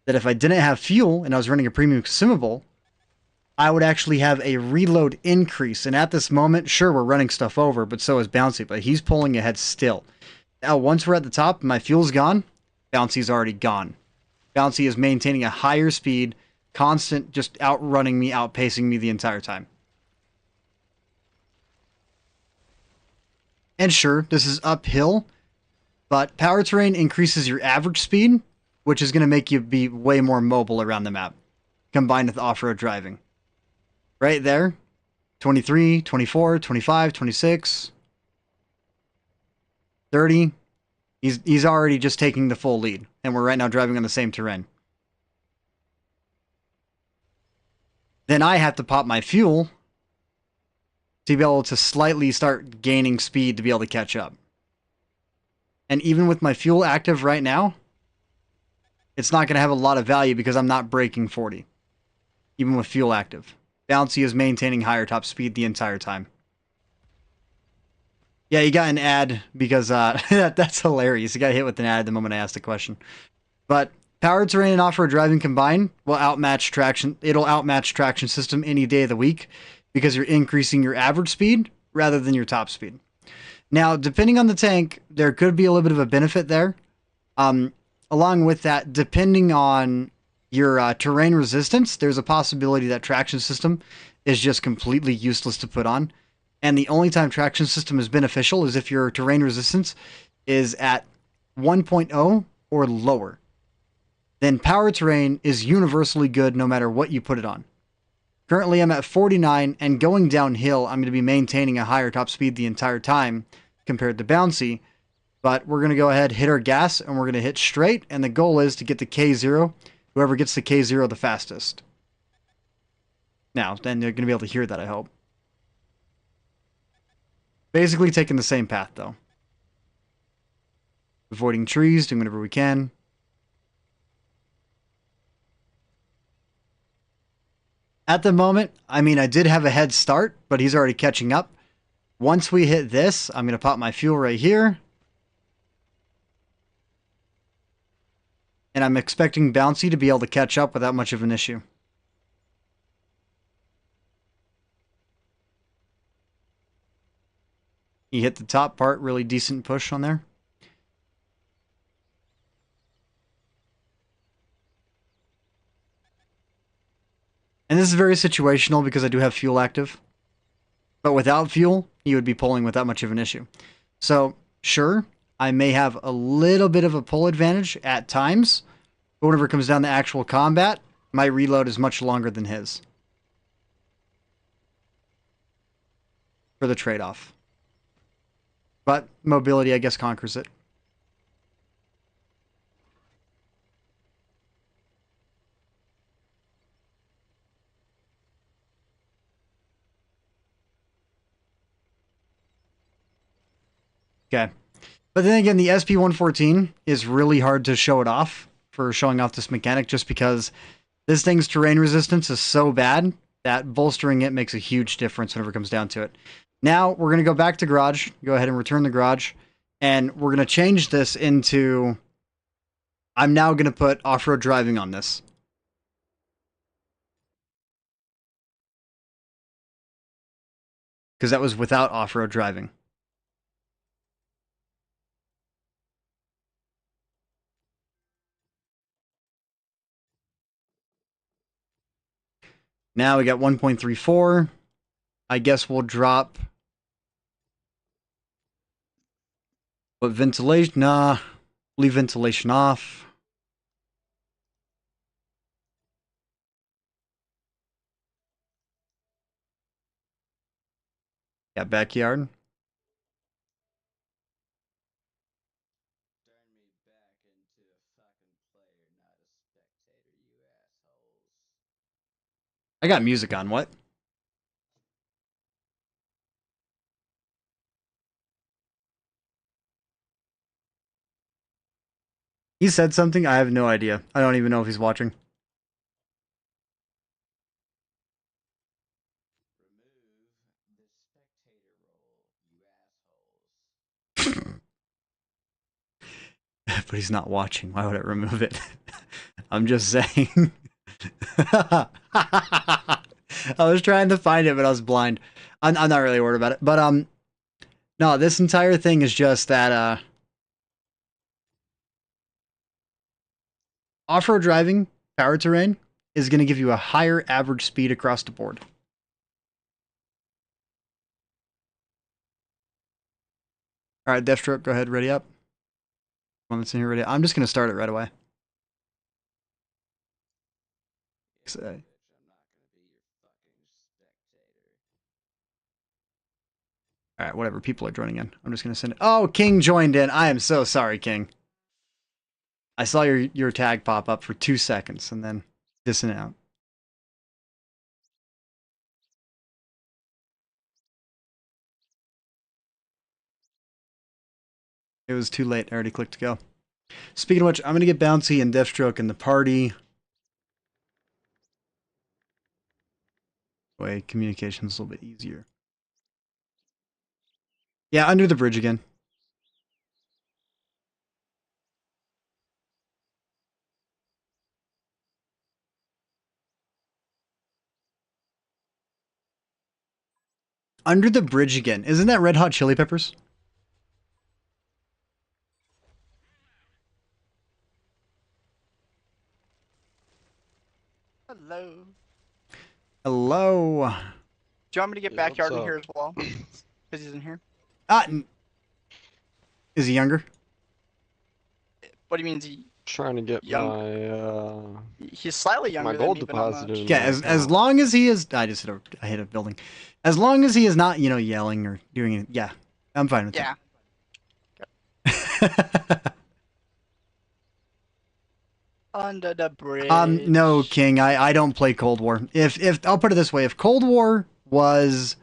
That if I didn't have fuel and I was running a premium consumable, I would actually have a reload increase. And at this moment, sure, we're running stuff over, but so is Bouncy. But he's pulling ahead still. Now, once we're at the top, my fuel's gone. Bouncy's already gone. Bouncy is maintaining a higher speed, constant, just outrunning me, outpacing me the entire time. And sure, this is uphill, but power terrain increases your average speed, which is going to make you be way more mobile around the map, combined with off-road driving. Right there, 23, 24, 25, 26, 30. He's already just taking the full lead, and we're right now driving on the same terrain. Then I have to pop my fuel to be able to slightly start gaining speed to be able to catch up. And even with my fuel active right now, it's not going to have a lot of value because I'm not breaking 40, even with fuel active. Bouncy is maintaining higher top speed the entire time. Yeah, you got an ad because that's hilarious. You got hit with an ad the moment I asked the question. But power terrain and off-road driving combined will outmatch traction. It'll outmatch traction system any day of the week because you're increasing your average speed rather than your top speed. Now, depending on the tank, there could be a little bit of a benefit there. Along with that, depending on your terrain resistance, there's a possibility that traction system is just completely useless to put on. And the only time traction system is beneficial is if your terrain resistance is at 1.0 or lower. Then power terrain is universally good no matter what you put it on. Currently I'm at 49, and going downhill, I'm going to be maintaining a higher top speed the entire time compared to Bouncy. But we're going to go ahead, hit our gas, and we're going to hit straight, and the goal is to get to K0. Whoever gets to K0 the fastest. Now, then they're going to be able to hear that, I hope. Basically taking the same path, though. Avoiding trees, doing whatever we can. At the moment, I mean, I did have a head start, but he's already catching up. Once we hit this, I'm going to pop my fuel right here. And I'm expecting Bouncy to be able to catch up without much of an issue. He hit the top part, really decent push on there. And this is very situational because I do have fuel active. But without fuel, you would be pulling without much of an issue. So, sure, I may have a little bit of a pull advantage at times, but whenever it comes down to actual combat, my reload is much longer than his. For the trade-off. But mobility, I guess, conquers it. Okay. But then again, the SP-114 is really hard to show it off for showing off this mechanic just because this thing's terrain resistance is so bad that bolstering it makes a huge difference whenever it comes down to it. Now, we're going to go back to garage, go ahead and return the garage, and we're going to change this into... I'm now going to put off-road driving on this. Because that was without off-road driving. Now we got 1.34. I guess we'll drop... But ventilation... Nah. Leave ventilation off. Yeah, backyard. I got music on, what? He said something? I have no idea. I don't even know if he's watching. But he's not watching. Why would I remove it? I'm just saying. I was trying to find it, but I was blind. I'm not really worried about it. But, no, this entire thing is just that, off-road driving, power terrain, is going to give you a higher average speed across the board. Alright, Deathstroke, go ahead, ready up. One that's in here ready. I'm just going to start it right away. Alright, whatever. People are joining in. I'm just going to send it. Oh, King joined in. I am so sorry, King. I saw your tag pop up for 2 seconds and then dissing out. It was too late. I already clicked to go. Speaking of which, I'm going to get Bouncy and Deathstroke in the party. Way communication's a little bit easier. Yeah, under the bridge again. Under the bridge again. Isn't that Red Hot Chili Peppers? Hello. Hello. Do you want me to get Backyard in here as well? Because he's in here. Is he younger? What do you mean? Is he Trying to get young? He's slightly younger my gold than me, but not deposit much. in. Yeah, as long as he is... I hit a building. As long as he is not, you know, yelling or doing it. Yeah, I'm fine with that. Under the bridge. No, King. I don't play Cold War. If I'll put it this way, if Cold War was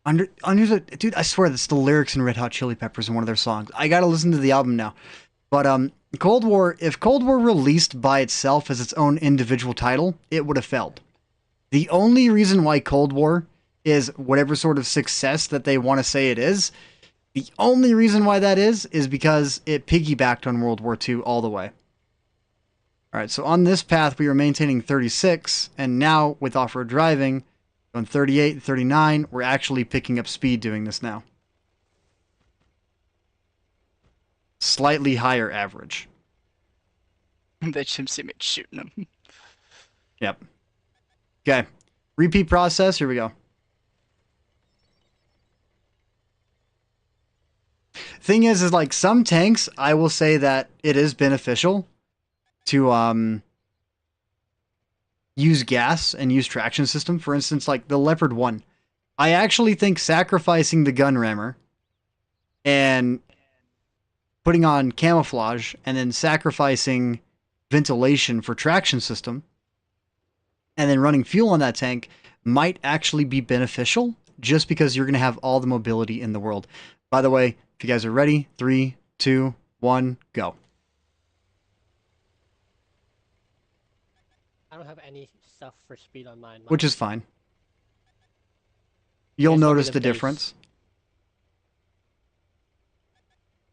under the dude, I swear that's the lyrics in Red Hot Chili Peppers in one of their songs. I gotta listen to the album now. But Cold War, if Cold War released by itself as its own individual title, it would have failed. The only reason why Cold War is whatever sort of success that they want to say it is, the only reason why that is because it piggybacked on World War II all the way. All right, so on this path, we were maintaining 36, and now with off-road driving, on 38 and 39, we're actually picking up speed doing this now. Slightly higher average. They should see me shooting him. Yep. Okay. Repeat process. Here we go. Thing is like some tanks, I will say that it is beneficial to use gas and use traction system. For instance, like the Leopard 1. I actually think sacrificing the gun rammer and putting on camouflage and then sacrificing ventilation for traction system and then running fuel on that tank might actually be beneficial just because you're going to have all the mobility in the world. By the way, if you guys are ready, 3, 2, 1, go. I don't have any stuff for speed on mine. Which is fine. You'll notice the difference.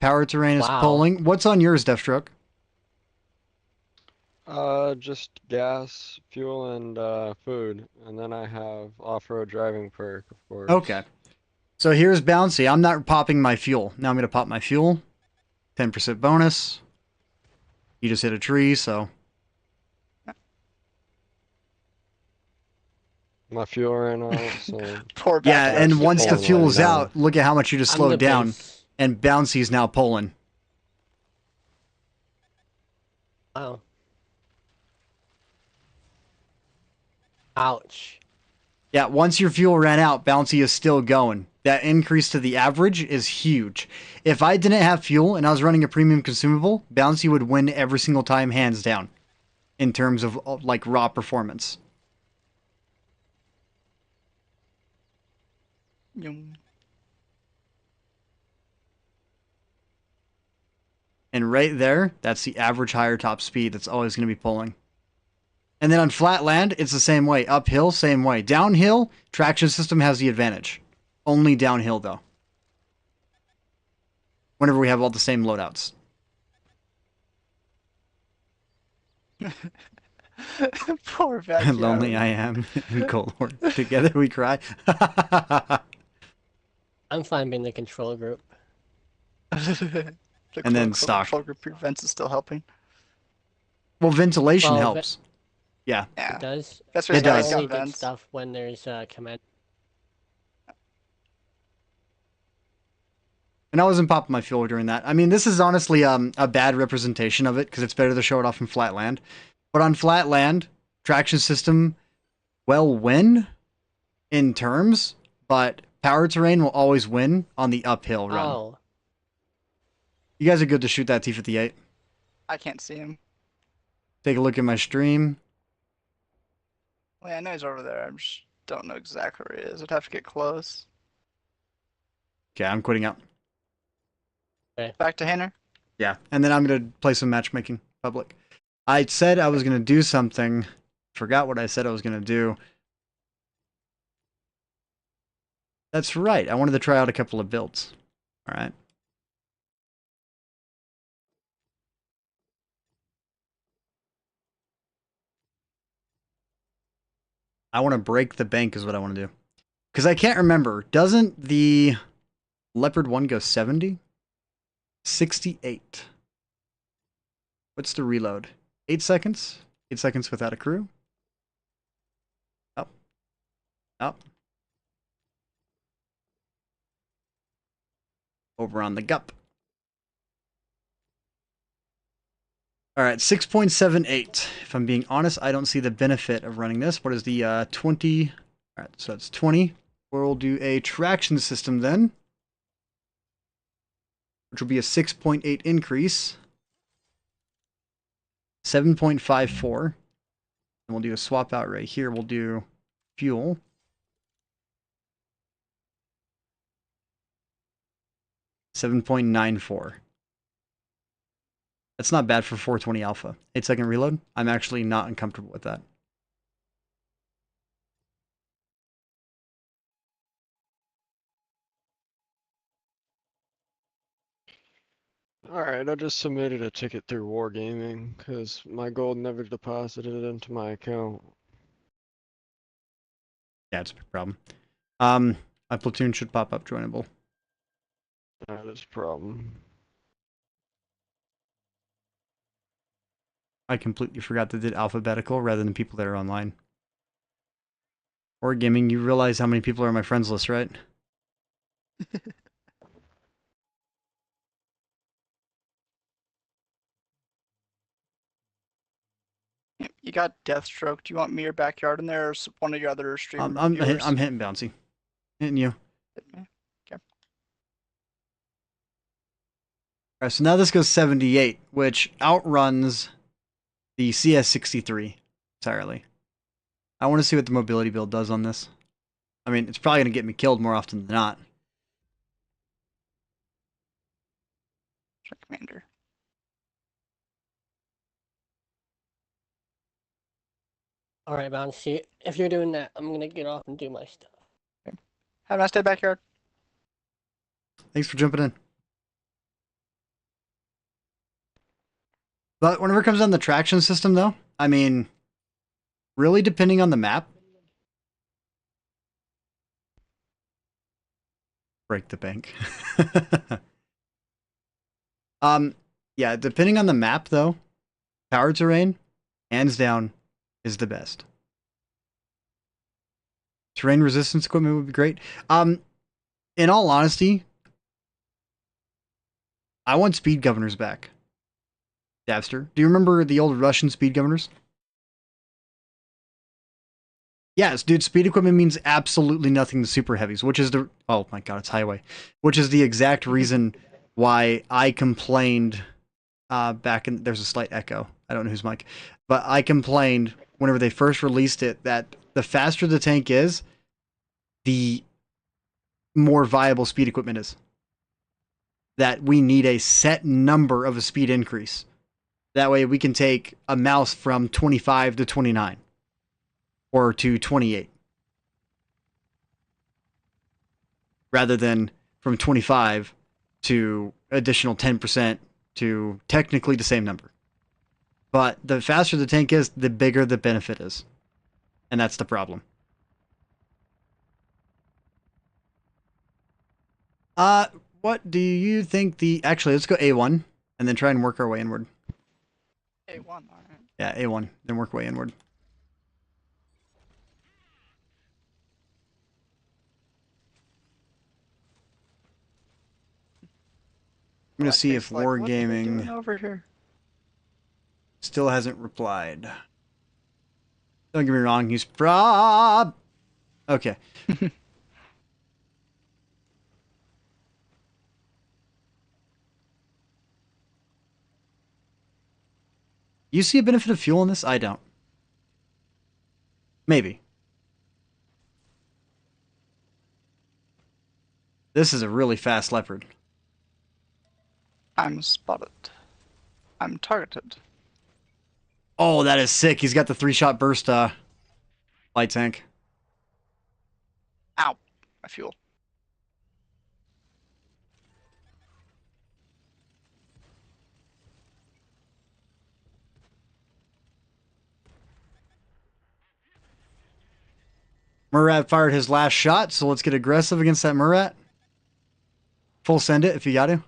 Power terrain is pulling. What's on yours, Deathstroke? Just gas, fuel, and food. And then I have off-road driving perk, of course. Okay. So here's Bouncy. I'm not popping my fuel. Now I'm going to pop my fuel. 10% bonus. You just hit a tree, so... My fuel ran out, so... Poor yeah, and once the fuel's right out, look at how much you just slowed down. And Bouncy's now pulling. Wow. Ouch. Yeah, once your fuel ran out, Bouncy is still going. That increase to the average is huge. If I didn't have fuel and I was running a premium consumable, Bouncy would win every single time, hands down, in terms of like raw performance. And right there, that's the average higher top speed that's always going to be pulling. And then on flat land, it's the same way. Uphill, same way. Downhill, traction system has the advantage. Only downhill, though. Whenever we have all the same loadouts. Poor backyard. Lonely I am in Cold War. Together we cry. I'm fine being the control group. And then stock. Control group prevents is still helping. Well, ventilation helps. Yeah. It does. That's it does. I only did stuff when there's command. And I wasn't popping my fuel during that. I mean, this is honestly a bad representation of it because it's better to show it off in flat land. But on flat land, traction system will win in terms, but power terrain will always win on the uphill run. Oh. You guys are good to shoot that T-58. I can't see him. Take a look at my stream. Well, yeah, I know he's over there. I just don't know exactly where he is. I'd have to get close. Okay, I'm quitting out. Okay. Back to Henner. Yeah, and then I'm going to play some matchmaking public. I said I was going to do something. Forgot what I said I was going to do. That's right. I wanted to try out a couple of builds. All right. I want to break the bank is what I want to do. Because I can't remember. Doesn't the Leopard 1 go 70? 68. What's the reload? 8 seconds? 8 seconds without a crew? Up. Up. Over on the gup. Alright, 6.78. If I'm being honest, I don't see the benefit of running this. What is the 20? Alright, so that's 20. We'll do a traction system then, which will be a 6.8 increase. 7.54. And we'll do a swap out right here. We'll do fuel. $7.94. That's not bad for 420 alpha. 8-second reload. I'm actually not uncomfortable with that. Alright, I just submitted a ticket through Wargaming, because my gold never deposited into my account. Yeah, it's a big problem. My platoon should pop up joinable. That is a problem. I completely forgot that did alphabetical rather than people that are online. Or gaming, you realize how many people are on my friends list, right? Yep, you got Deathstroke. Do you want me or Backyard in there, or one of your other stream viewers? I'm hitting bouncy. Hitting you. Hit me. Okay. Alright, so now this goes 78, which outruns the CS63 entirely. I want to see what the mobility build does on this. I mean, it's probably going to get me killed more often than not. Check Commander. All right, Bouncy. If you're doing that, I'm gonna get off and do my stuff. Have a nice day, Backyard. Thanks for jumping in. But whenever it comes down to the traction system, though, I mean, really depending on the map. Break the bank. Yeah, depending on the map, though, power terrain, hands down, is the best. Terrain resistance equipment would be great. In all honesty, I want speed governors back. Davster, do you remember the old Russian speed governors? Yes, dude, speed equipment means absolutely nothing to super heavies, which is the... Oh my god, it's highway. Which is the exact reason why I complained back in... There's a slight echo. I don't know whose mic. But I complained whenever they first released it that the faster the tank is, the more viable speed equipment is. That we need a set number of a speed increase. That way we can take a mouse from 25 to 29. Or to 28. Rather than from 25 to additional 10% to technically the same number. But the faster the tank is, the bigger the benefit is. And that's the problem. What do you think the... Actually, let's go A1 and then try and work our way inward. A1, alright. Yeah, A1, then work way inward. I'm gonna see if Like, what are they Wargaming doing over here? still hasn't replied. Don't get me wrong, he's prob. Okay. You see a benefit of fuel in this? I don't. Maybe. This is a really fast leopard. I'm spotted. I'm targeted. Oh, that is sick. He's got the 3-shot burst light tank. Ow. My fuel. Murat fired his last shot, so let's get aggressive against that Murat. Full send it if you got to.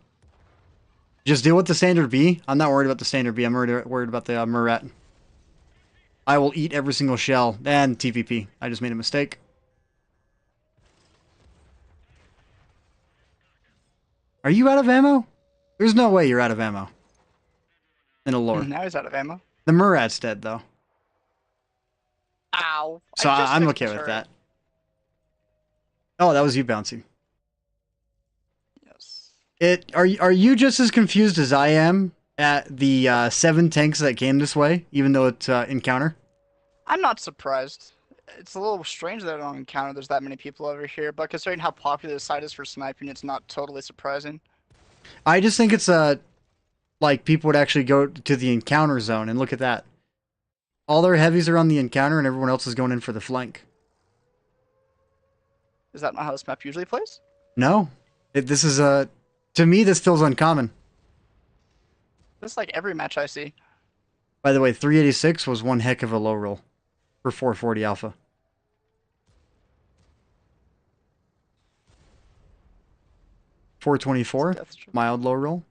Just deal with the standard B. I'm not worried about the standard B. I'm worried about the Murat. I will eat every single shell. And TVP. I just made a mistake. Are you out of ammo? There's no way you're out of ammo. In a lore. Now he's out of ammo. The Murat's dead, though. Ow. So I'm okay with that. Oh, that was you bouncing. Yes. Are you just as confused as I am at the 7 tanks that came this way, even though it's encounter? I'm not surprised. It's a little strange that on encounter there's that many people over here, but considering how popular the site is for sniping, it's not totally surprising. I just think it's like people would actually go to the encounter zone and look at that. All their heavies are on the encounter and everyone else is going in for the flank. Is that not how this map usually plays? No. This is to me, this feels uncommon. This is like every match I see. By the way, 386 was one heck of a low roll for 440 alpha. .424, mild low roll.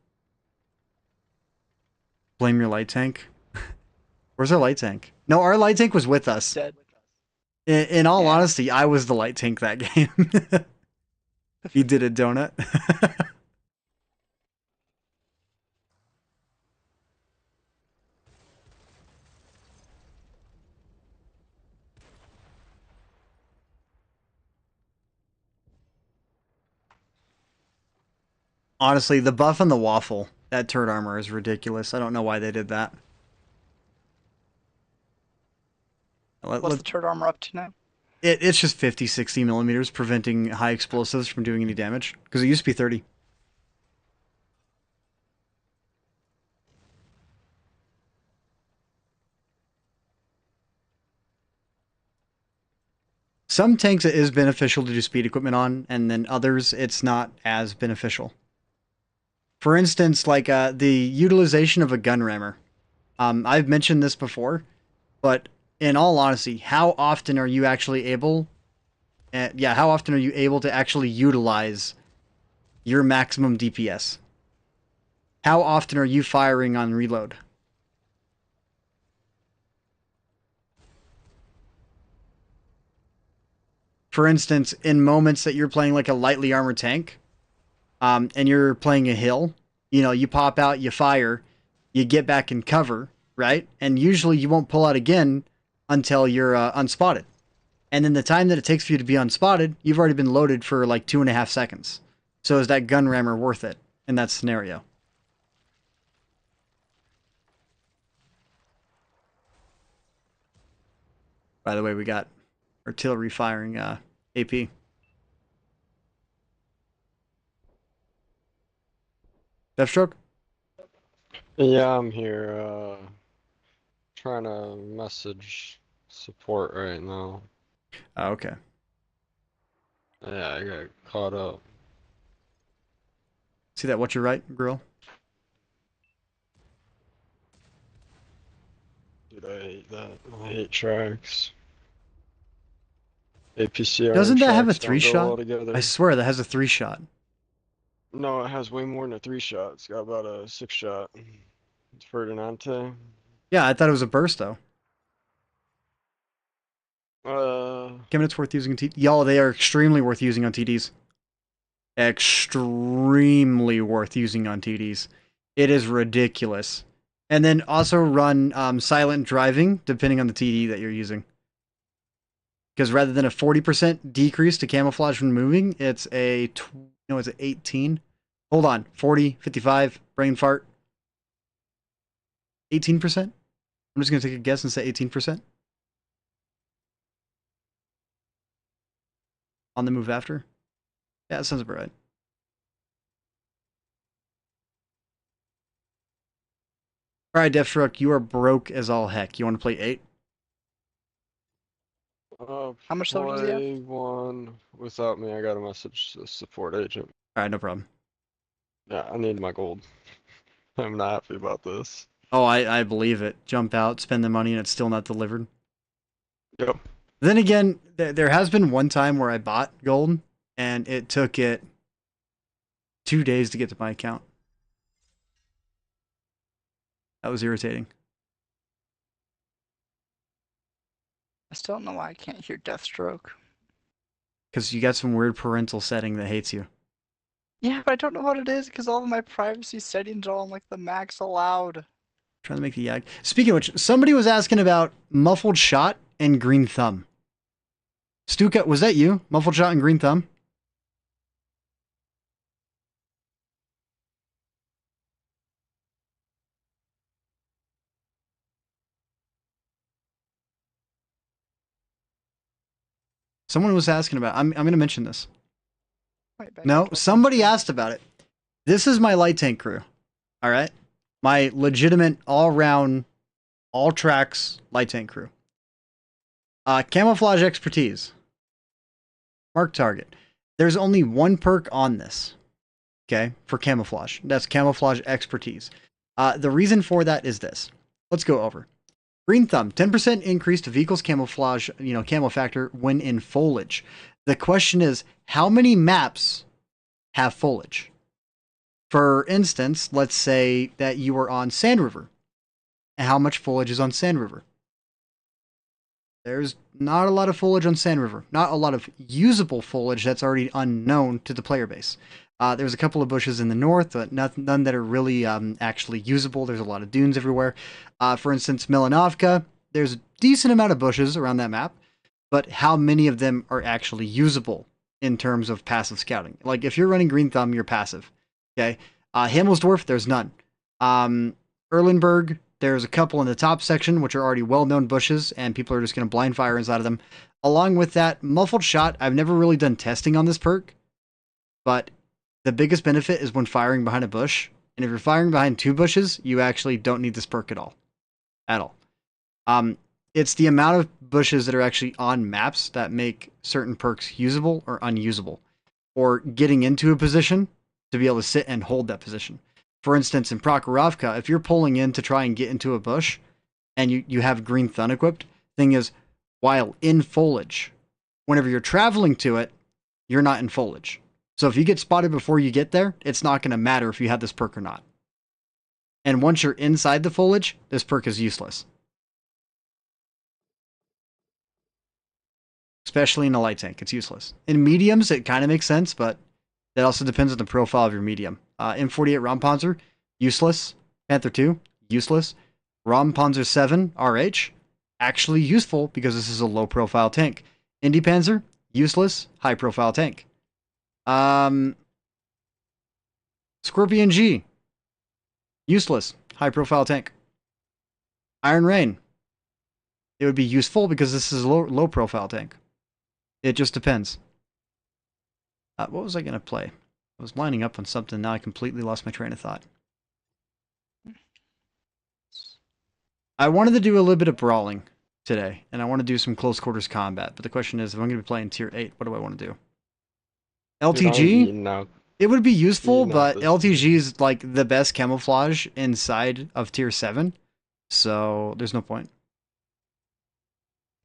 Blame your light tank. Where's our light tank? No, our light tank was with us. Dead. In all Yeah. honesty, I was the light tank that game. He did a donut. Honestly, the buff on the waffle, that turret armor is ridiculous. I don't know why they did that. What's the turret armor up to now? It's just 50, 60 millimeters, preventing high explosives from doing any damage. Because it used to be 30. Some tanks it is beneficial to do speed equipment on, and then others it's not as beneficial. For instance, like the utilization of a gun rammer. I've mentioned this before, but in all honesty, how often are you actually able? How often are you able to actually utilize your maximum DPS? How often are you firing on reload? For instance, in moments that you're playing like a lightly armored tank, and you're playing a hill, you know, you pop out, you fire, you get back in cover, right? And usually you won't pull out again until you're unspotted. And then the time that it takes for you to be unspotted, you've already been loaded for like 2.5 seconds. So is that gun rammer worth it in that scenario? By the way, we got artillery firing AP. Deathstroke? Yeah, I'm here. Trying to message support right now. Oh, okay. Yeah, I got caught up. See that what you're right, Grill? Dude, I hate that. I hate tracks. APCR Doesn't that have a tracks don't go 3-shot? well together. I swear that has a 3-shot. No, it has way more than a 3-shot. It's got about a 6-shot. It's Ferdinante. Yeah, I thought it was a burst though. Given it's worth using on TD. Y'all, they are extremely worth using on TDs. Extremely worth using on TDs. It is ridiculous. And then also run silent driving, depending on the TD that you're using. Because rather than a 40% decrease to camouflage when moving, it's a it's an 18. Hold on, 40, 55, brain fart. 18%? I'm just going to take a guess and say 18%. On the move after? Yeah, that sounds about right. Alright, Deathstroke, you are broke as all heck. You want to play 8? How much silver does he have? Play one without me. I got a message to the support agent. Alright, no problem. Yeah, I need my gold. I'm not happy about this. Oh, I believe it. Jump out, spend the money, and it's still not delivered. Yep. Then again, there has been one time where I bought gold, and it took it 2 days to get to my account. That was irritating. I still don't know why I can't hear Deathstroke. Because you got some weird parental setting that hates you. Yeah, but I don't know what it is because all of my privacy settings are on like the max allowed. Trying to make the yak. Speaking of which, somebody was asking about muffled shot and green thumb. Stuka, was that you? Muffled shot and green thumb? Someone was asking about. I'm going to mention this. Wait, back No, up. somebody asked about it. This is my light tank crew. All right, my legitimate all-round, all tracks light tank crew. Camouflage expertise. Mark target. There's only one perk on this. Okay, for camouflage. That's camouflage expertise. The reason for that is this. Let's go over. Green thumb, 10% increase to vehicle's camouflage, camo factor when in foliage. The question is, how many maps have foliage? For instance, let's say that you were on Sand River how much foliage is on Sand River. There's not a lot of foliage on Sand River. Not a lot of usable foliage that's already unknown to the player base. There's a couple of bushes in the north, but none that are really actually usable. There's a lot of dunes everywhere. For instance, Milanovka, there's a decent amount of bushes around that map, but how many of them are actually usable in terms of passive scouting? Like, if you're running Green Thumb, you're passive. Okay? Himmelsdorf, there's none. Erlenberg, there's a couple in the top section, which are already well-known bushes, and people are just going to blind fire inside of them. Along with that, Muffled Shot, I've never really done testing on this perk, but the biggest benefit is when firing behind a bush. And if you're firing behind 2 bushes, you actually don't need this perk at all. At all. It's the amount of bushes that are actually on maps that make certain perks usable or unusable, or getting into a position to be able to sit and hold that position. For instance, in Prokhorovka, if you're pulling in to try and get into a bush and you have Green Thumb equipped, thing is, while in foliage, whenever you're traveling to it, you're not in foliage. So if you get spotted before you get there, it's not going to matter if you have this perk or not. And once you're inside the foliage, this perk is useless. Especially in a light tank, it's useless. In mediums, it kind of makes sense, but that also depends on the profile of your medium. M48 Rampanzer, useless. Panther 2, useless. Rampanzer 7 RH, actually useful because this is a low profile tank. Indie Panzer, useless, high profile tank. Scorpion G, useless, high profile tank. Iron Rain, it would be useful because this is a low profile tank. It just depends. What was I going to play? I was lining up on something, now I completely lost my train of thought. I wanted to do a little bit of brawling today, and I want to do some close quarters combat, but the question is, if I'm going to be playing tier 8, what do I want to do? LTG? It would be useful, but LTG is like the best camouflage inside of tier 7, so there's no point.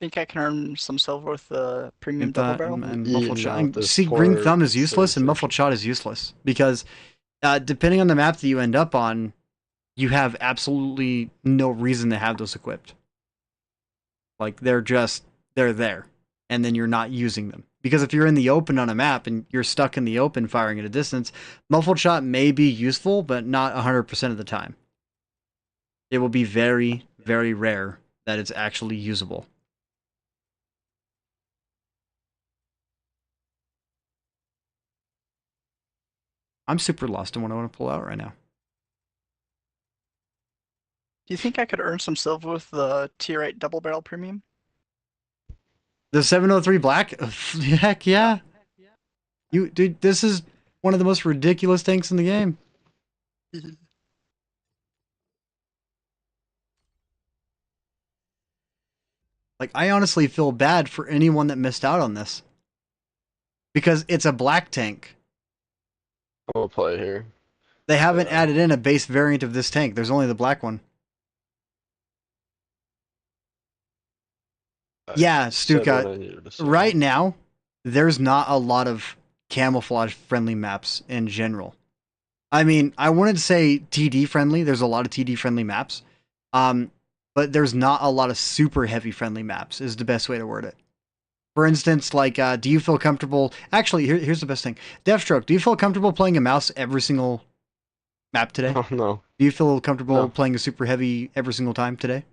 Think I can earn some silver with the premium double barrel? And Muffled Shot. See, Green Thumb is useless and Muffled Shot is useless because depending on the map that you end up on, you have absolutely no reason to have those equipped. Like, they're there, and then you're not using them. Because if you're in the open on a map and you're stuck in the open firing at a distance, Muffled Shot may be useful, but not 100% of the time. It will be very, very rare that it's actually usable. I'm super lost in what I want to pull out right now. Do you think I could earn some silver with the tier 8 double barrel premium? The 703 black? Heck yeah. Dude, this is one of the most ridiculous tanks in the game. Like, I honestly feel bad for anyone that missed out on this. Because it's a black tank. We'll play here. They haven't added in a base variant of this tank. There's only the black one. Yeah, Stuka. Right now, there's not a lot of camouflage-friendly maps in general. I mean, I wouldn't say TD-friendly. There's a lot of TD-friendly maps. But there's not a lot of super heavy-friendly maps, is the best way to word it. For instance, like, do you feel comfortable... Actually, here's the best thing. Deathstroke, do you feel comfortable playing a mouse every single map today? Oh, no. Do you feel comfortable playing a super heavy every single time today?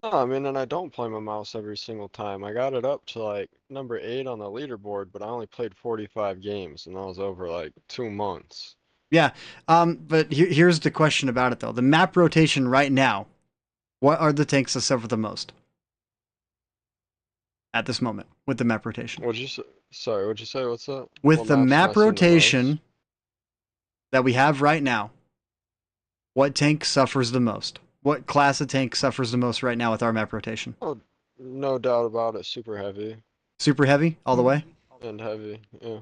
No, I mean, and I don't play my mouse every single time. I got it up to, like, number 8 on the leaderboard, but I only played 45 games, and that was over, like, 2 months. Yeah, but here's the question about it, though. The map rotation right now, what are the tanks that suffer the most? At this moment, with the map rotation. What'd you say? Sorry, what'd you say? What's that? With the map rotation that we have right now, what tank suffers the most? What class of tank suffers the most right now with our map rotation? Oh, no doubt about it. Super heavy. Super heavy, all the way? And heavy, yeah.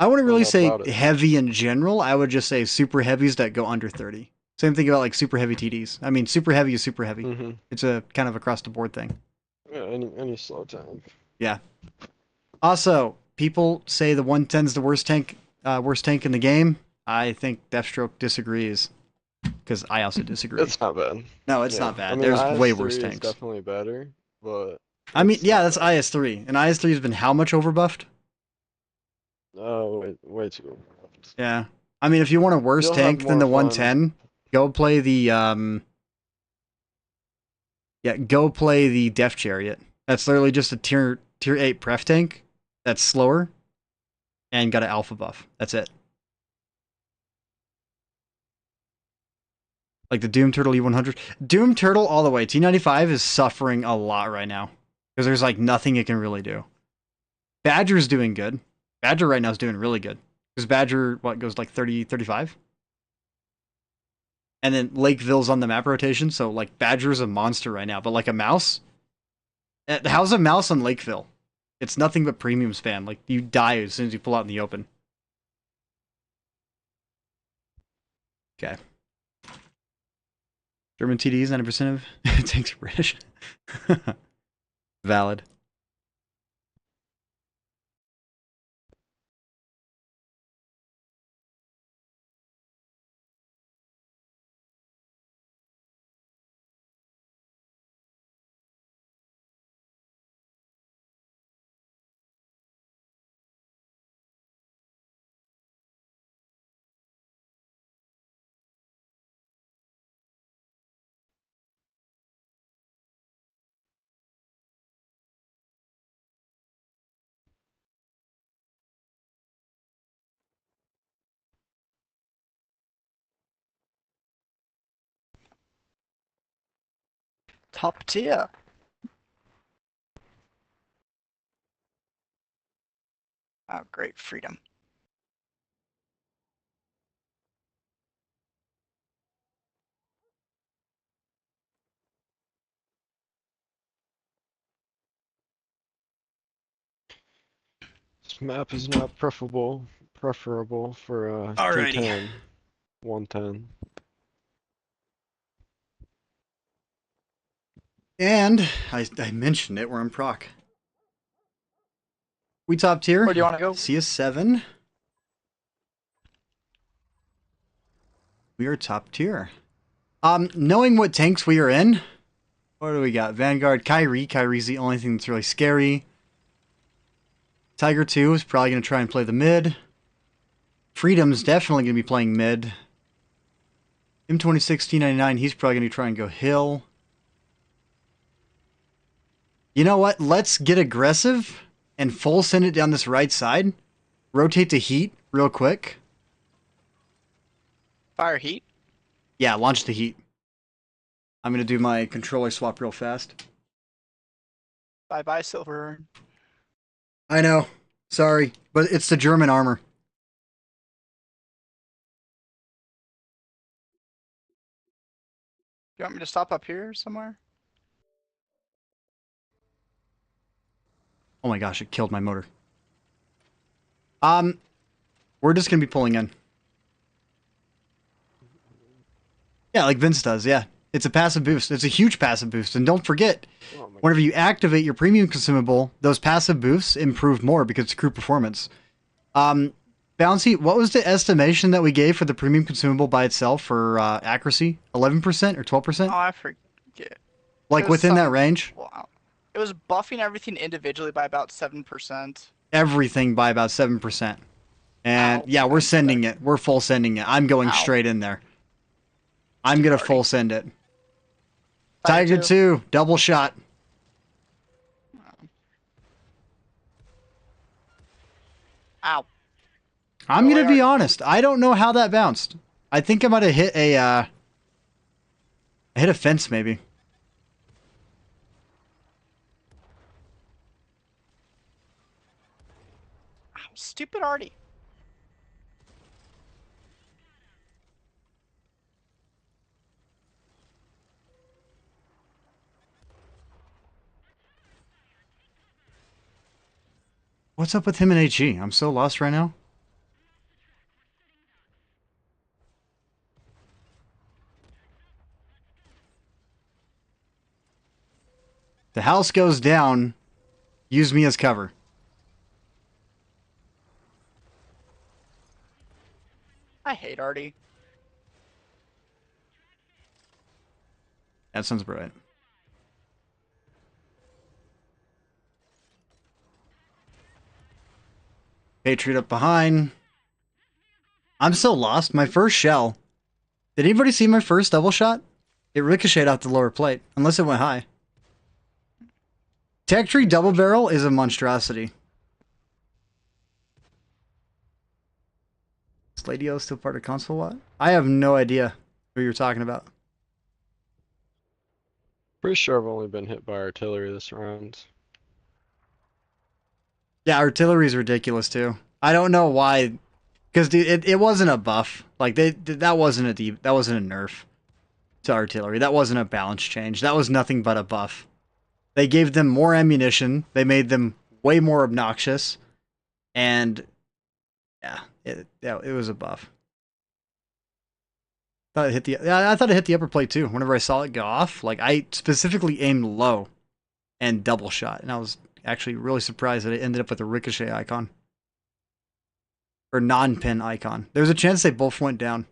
I wouldn't really say heavy in general. I would just say super heavies that go under 30. Same thing about like super heavy TDs. I mean, super heavy is super heavy. Mm-hmm. It's a kind of across the board thing. Yeah, any slow tank. Yeah. Also, people say the 110's the worst tank in the game. I think Deathstroke disagrees. because I also disagree. It's not bad. No, it's Yeah. not bad. I mean, There's way IS-3 worse is tanks. definitely better, but I mean, it's yeah, not that's bad. IS-3, and IS-3 has been how much overbuffed? Oh, way too. Yeah. I mean, if you want a worse You'll have tank than more the fun. 110, go play the go play the Death Chariot. That's literally just a tier 8 pref tank that's slower and got an alpha buff. That's it. Like the Doom Turtle E100. Doom Turtle all the way. T95 is suffering a lot right now because there's like nothing it can really do. Badger's doing good. Badger right now is doing really good. Because Badger, what, goes like 30, 35? And then Lakeville's on the map rotation, so like Badger's a monster right now. But like a mouse? How's a mouse on Lakeville? It's nothing but premium spam. Like, you die as soon as you pull out in the open. Okay. German TDs, 90% of tanks are British. Valid. Top tier. Oh, great freedom. This map is not preferable for Alrighty. 210, 110. And I mentioned it, we're on proc. We top tier. Where do you want to go? CS7. We are top tier. Knowing what tanks we are in, what do we got? Vanguard, Kyrie. Kyrie's the only thing that's really scary. Tiger 2 is probably going to try and play the mid. Freedom's definitely going to be playing mid. M26 T99, he's probably going to try and go hill. You know what? Let's get aggressive and full send it down this right side. Rotate to heat real quick. Fire heat. Yeah, launch the heat. I'm going to do my controller swap real fast. Bye bye, Silver. I know. Sorry, but it's the German armor. You want me to stop up here somewhere? Oh my gosh, it killed my motor. We're just going to be pulling in. Yeah, like Vince does, yeah. It's a passive boost. It's a huge passive boost. And don't forget, Oh my whenever you activate your premium consumable, those passive boosts improve more because it's crew performance. Bouncy, what was the estimation that we gave for the premium consumable by itself for accuracy? 11% or 12%? Oh, I forget. Like it was within that some- range? Wow. It was buffing everything individually by about 7%. Everything by about 7%. And Ow. yeah, we're sending it. We're full sending it. I'm going Ow. straight in there. I'm going to full send it. Tiger Tiger 2, double shot. Ow. I'm Oh, going to I be already- honest. I don't know how that bounced. I think I might have hit I hit a fence maybe. Ow. Stupid Artie. What's up with him and HE? I'm so lost right now. The house goes down. Use me as cover. I hate Artie. That sounds about right. Patriot up behind. I'm still lost. My first shell. Did anybody see my first double shot? It ricocheted off the lower plate, unless it went high. Tech Tree double barrel is a monstrosity. Is Lady O still part of console what? I have no idea who you're talking about. Pretty sure I've only been hit by artillery this round. Yeah, artillery is ridiculous too. I don't know why, because it wasn't a buff. Like that wasn't a nerf to artillery. That wasn't a balance change. That was nothing but a buff. They gave them more ammunition. They made them way more obnoxious, and yeah, it was a buff. I thought it hit the upper plate too. Whenever I saw it go off, like I specifically aimed low and double shot, and I was actually really surprised that it ended up with a ricochet icon or non-pin icon. There's a chance they both went down.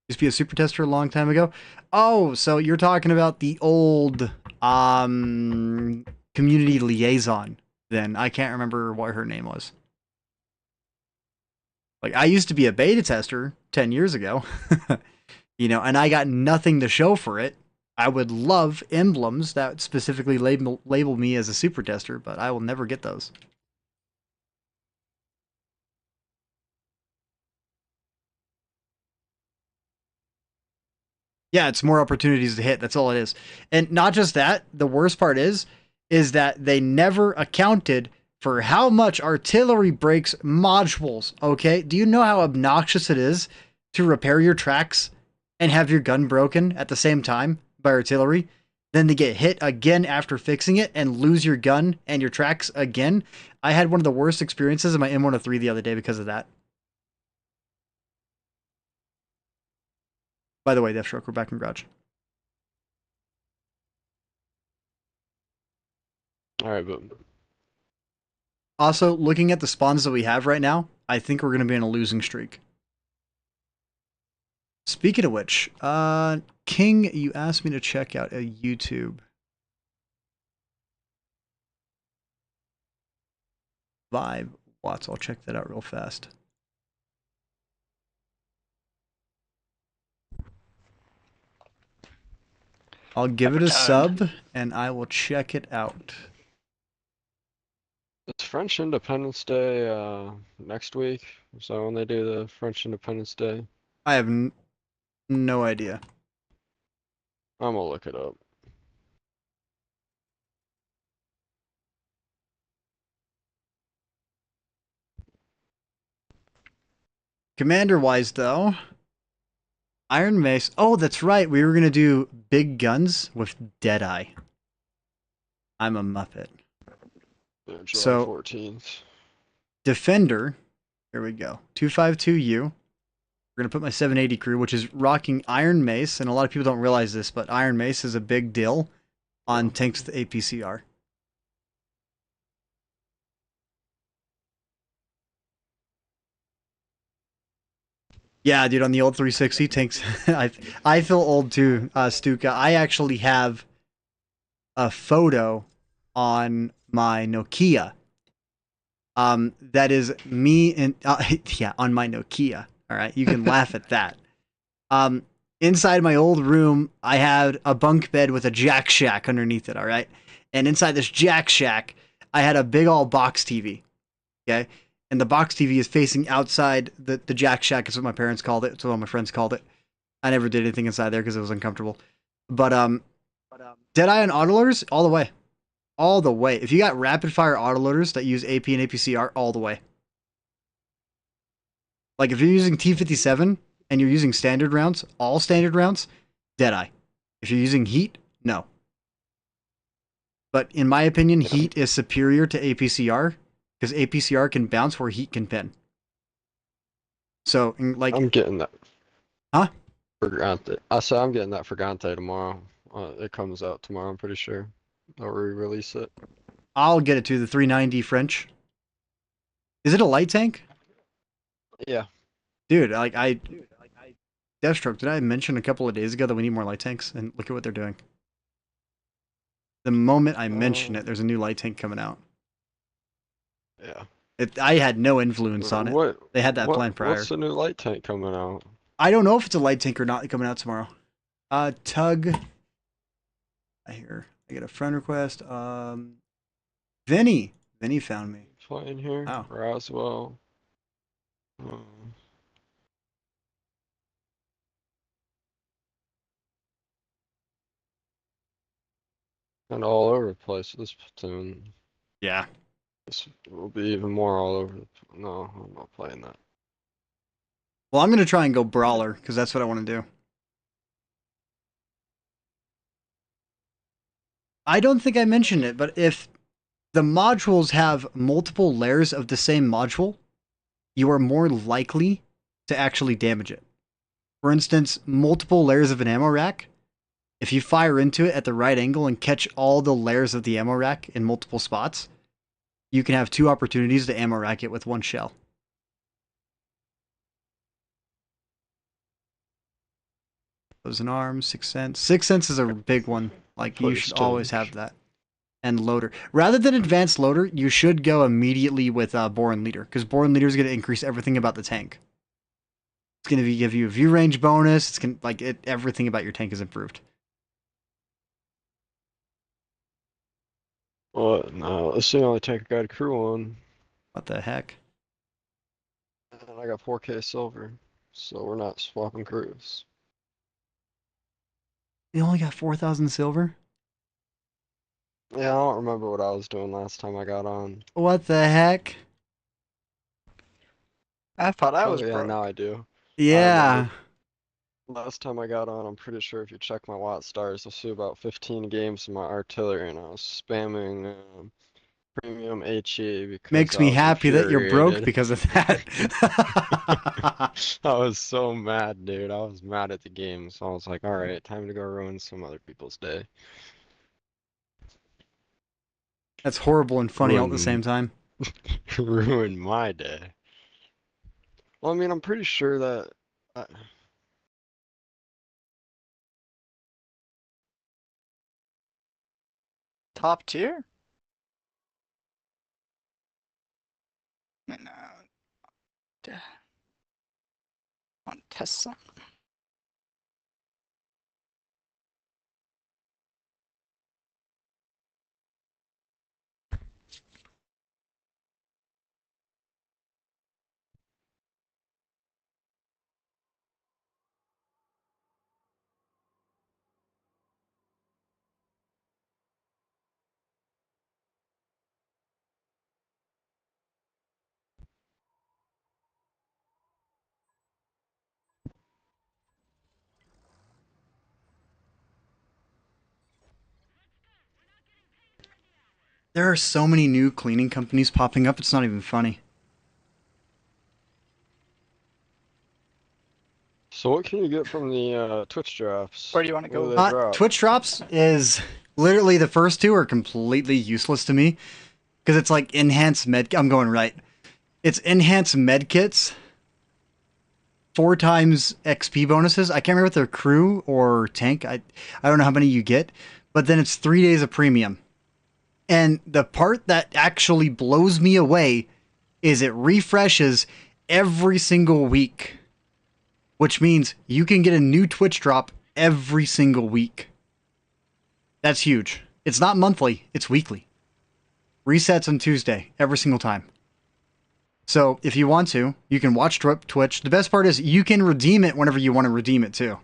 Used to be a super tester a long time ago. Oh, so you're talking about the old community liaison then. I can't remember what her name was. Like, I used to be a beta tester 10 years ago, you know, and I got nothing to show for it. I would love emblems that specifically label me as a super tester, but I will never get those. Yeah, it's more opportunities to hit. That's all it is. And not just that, the worst part is that they never accounted for how much artillery breaks modules, okay? Do you know how obnoxious it is to repair your tracks and have your gun broken at the same time by artillery? Then to get hit again after fixing it and lose your gun and your tracks again? I had one of the worst experiences in my M103 the other day because of that. By the way, Deathstroke, we're back in Garage. Alright, but also, looking at the spawns that we have right now, I think we're going to be in a losing streak. Speaking of which, King, you asked me to check out a YouTube. Vibe Watts. I'll check that out real fast. I'll give it a sub, and I will check it out. it's French Independence Day next week. So when they do the French Independence Day, I have no idea. I'm gonna look it up. Commander-wise, though, Iron Mace. Oh, that's right. We were going to do big guns with Deadeye. I'm a Muppet. Yeah, July So- 14th. Defender. Here we go. 252U. We're going to put my 780 crew, which is rocking Iron Mace. And a lot of people don't realize this, but Iron Mace is a big deal on tanks with APCR. Yeah, dude, on the old 360 tanks, I feel old too, Stuka. I actually have a photo on my Nokia. That is me and yeah, on my Nokia. All right, you can laugh at that. Inside my old room, I had a bunk bed with a jack shack underneath it. All right, and inside this jack shack, I had a big old box TV. Okay. And the box TV is facing outside the jack shack is what my parents called it. It's what my friends called it. I never did anything inside there because it was uncomfortable. But Deadeye and autoloaders, all the way. All the way. If you got rapid fire autoloaders that use AP and APCR, all the way. Like if you're using T57 and you're using standard rounds, all standard rounds, Deadeye. If you're using heat, no. But in my opinion, heat is superior to APCR. Because APCR can bounce where heat can pin. So, like... I'm getting that. Huh? For Gante. I said I'm getting that for Gante tomorrow. It comes out tomorrow, I'm pretty sure. I'll re-release it. I'll get it to the 390 French. Is it a light tank? Yeah. Dude, like Deathstroke, did I mention a couple of days ago that we need more light tanks? And look at what they're doing. The moment I mention it, there's a new light tank coming out. Yeah. I had no influence on it. What? They had that plan prior. What's the new light tank coming out? I don't know if it's a light tank or not coming out tomorrow. Tug. I get a friend request. Vinny. Vinny found me. Playing here? Oh. Roswell. And all over the place with this platoon. Yeah. This will be even more all over the No, I'm not playing that. Well, I'm going to try and go Brawler, because that's what I want to do. I don't think I mentioned it, but if the modules have multiple layers of the same module, you are more likely to actually damage it. For instance, multiple layers of an ammo rack. If you fire into it at the right angle and catch all the layers of the ammo rack in multiple spots, you can have 2 opportunities to ammo rack it with 1 shell. Those an arm, Sixth Sense. Sixth Sense is a big one. Like, you should always have that. And Loader. Rather than Advanced Loader, you should go immediately with Boron Leader, because Boron Leader is going to increase everything about the tank. It's going to give you a view range bonus. It's going to, everything about your tank is improved. Well, no, this is the only tank I got a crew on. What the heck? And I got 4K silver, so we're not swapping crews. You only got 4,000 silver? Yeah, I don't remember what I was doing last time I got on. What the heck? I thought I was yeah, broke. now I do. Yeah. Last time I got on, I'm pretty sure if you check my watt stars, you'll see about 15 games in my artillery, and I was spamming premium HE because Makes I me was happy that you're broke infuriated. because of that. I was so mad, dude. I was mad at the game, so I was like, alright, time to go ruin some other people's day. That's horrible and funny all at the same time. Ruin my day. Well, I mean, I'm pretty sure that... Top tier? No. Want to test some? There are so many new cleaning companies popping up, it's not even funny. So what can you get from the Twitch drops? Where do you want to go? What do they drop? Twitch drops is literally the first 2 are completely useless to me because it's like enhanced med. I'm going right. It's enhanced med kits, 4 times XP bonuses. I can't remember if they're crew or tank. I don't know how many you get, but then it's 3 days of premium. And the part that actually blows me away is it refreshes every single week, which means you can get a new Twitch drop every single week. That's huge. It's not monthly, it's weekly. Resets on Tuesday, every single time. So if you want to, you can watch Twitch. The best part is you can redeem it whenever you want to redeem it too.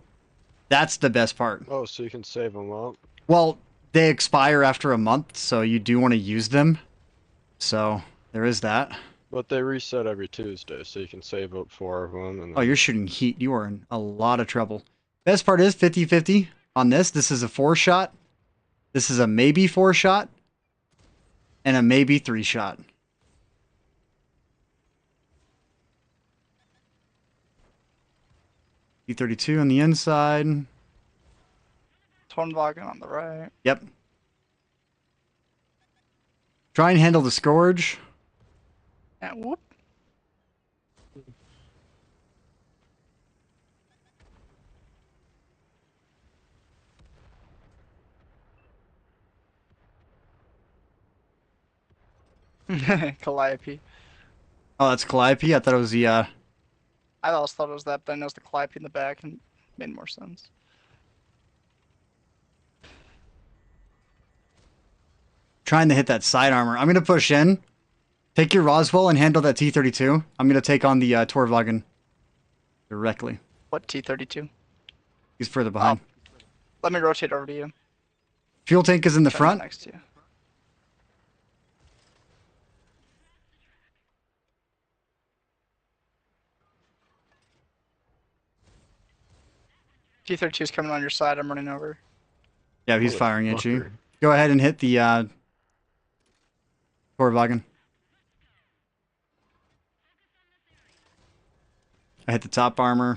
That's the best part. Oh, so you can save them up? Well, they expire after a month, so you do want to use them. So there is that. But they reset every Tuesday, so you can save up 4 of them. And Oh, you're shooting heat. You are in a lot of trouble. Best part is 50-50 on this. This is a 4-shot. This is a maybe 4-shot. And a maybe 3-shot. E32 on the inside. Tornwagen on the right. Yep. Try and handle the Scourge. And whoop. Calliope. Oh, that's Calliope. I thought it was the. I always thought it was that, but I noticed the Calliope in the back and it made more sense. Trying to hit that side armor. I'm gonna push in. Take your Roswell and handle that T-32. I'm gonna take on the Torvagen directly. What, T-32? He's further behind. Let me rotate over to you. Fuel tank is in the Turn front. next to you. T-32 is coming on your side. I'm running over. Yeah, he's firing at you. Motherfucker. Go ahead and hit the Torvagen. I hit the top armor.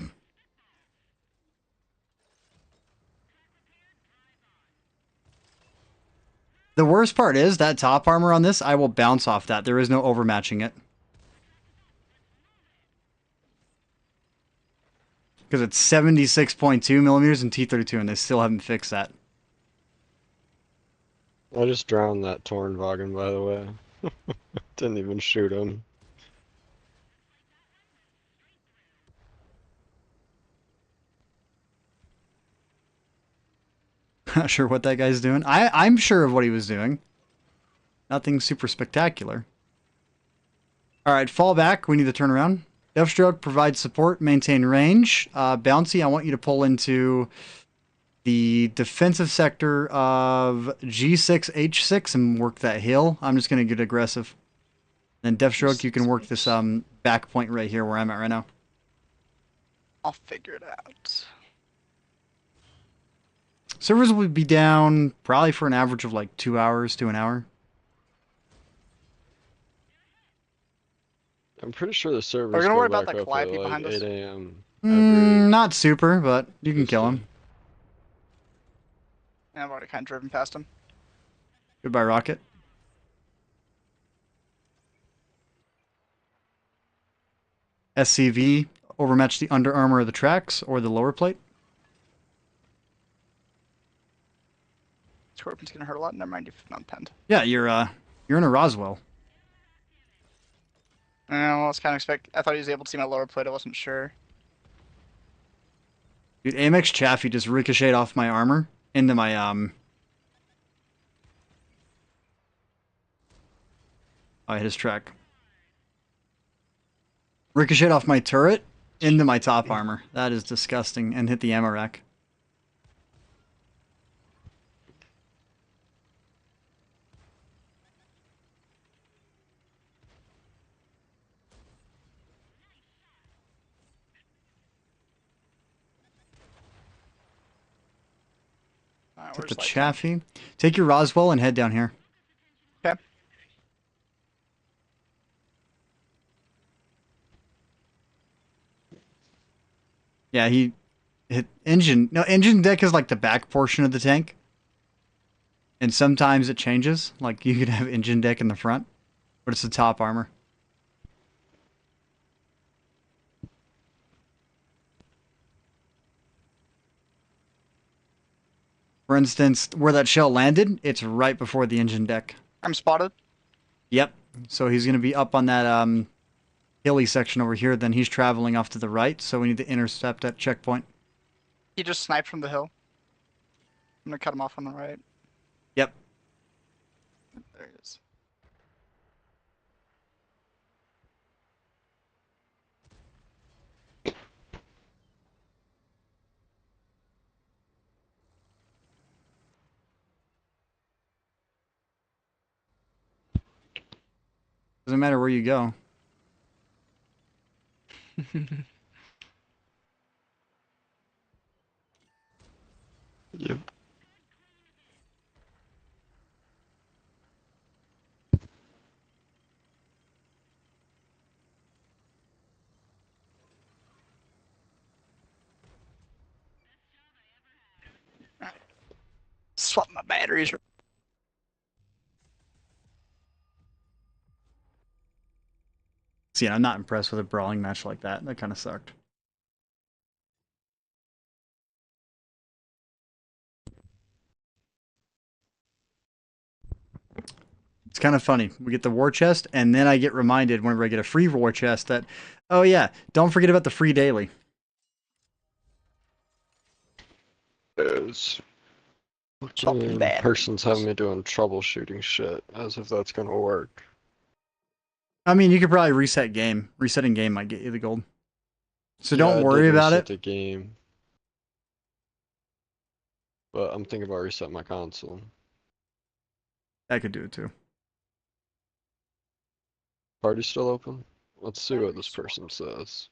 The worst part is that top armor on this, I will bounce off that. There is no overmatching it. Because it's 76.2 millimeters and T-32, and they still haven't fixed that. I just drowned that Tornvagen, by the way. Didn't even shoot him. Not sure what that guy's doing. I'm sure of what he was doing. Nothing super spectacular. Alright, fall back. We need to turn around. Deathstroke provides support, maintain range. Bouncy, I want you to pull into the defensive sector of G6H6 and work that hill. I'm just going to get aggressive. Then Deathstroke, you can work this back point right here where I'm at right now. I'll figure it out. Servers will be down probably for an average of like 2 hours to an hour. I'm pretty sure the servers We're gonna go worry about back that up Calliope at like behind us. 8 a.m. Not super, but you can kill him. Yeah, I've already kind of driven past him. Goodbye, Rocket. SCV, overmatch the under armor of the tracks or the lower plate. Scorpion's gonna hurt a lot. Never mind, you've non-penned. Yeah, you're in a Roswell. Well, I was kind of I thought he was able to see my lower plate. I wasn't sure. Dude, AMX Chaffee just ricocheted off my armor into my Oh, I hit his track. Ricocheted off my turret into my top armor. That is disgusting. And hit the ammo rack. Alright, Took where's the light Chaffee. Take your Roswell and head down here. Okay. Yeah, he hit engine. No, engine deck is like the back portion of the tank. And sometimes it changes. Like you could have engine deck in the front, but it's the top armor. For instance, where that shell landed, it's right before the engine deck. I'm spotted. Yep. So he's going to be up on that hilly section over here. Then he's traveling off to the right. So we need to intercept that checkpoint. He just sniped from the hill. I'm gonna cut him off on the right. Yep. There he is. Doesn't matter where you go. Yep. Swap my batteries. See, I'm not impressed with a brawling match like that. That kind of sucked. It's kind of funny. We get the war chest, and then I get reminded whenever I get a free war chest that, oh yeah, don't forget about the free daily. Is Fucking bad. person's having me doing troubleshooting shit, as if that's gonna work. I mean, you could probably reset game. Resetting game might get you the gold. So Yeah, don't I worry did about reset it. the game. But I'm thinking about resetting my console. I could do it too. Party still open? Let's see what this person says.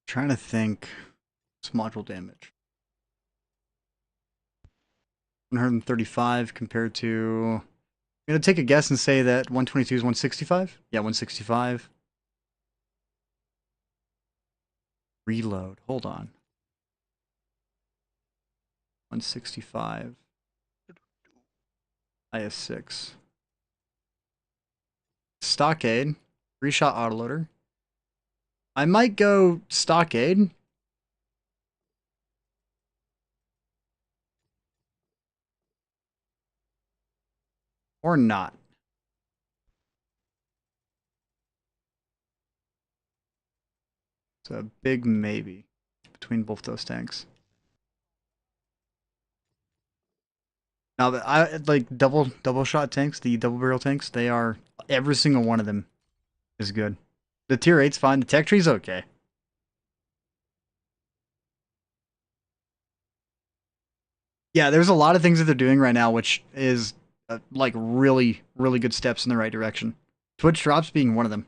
Trying to think. What's module damage? 135 compared to. I'm gonna take a guess and say that 122 is 165. Yeah, 165. Reload. Hold on. 165. IS6. Stockade. 3-shot autoloader. I might go Stockade. Or not. It's a big maybe between both those tanks. Now, I like double shot tanks, the double barrel tanks. They are every single one of them is good. The tier 8's fine. The tech tree's okay. Yeah, there's a lot of things that they're doing right now, which is like really good steps in the right direction. Twitch drops being one of them.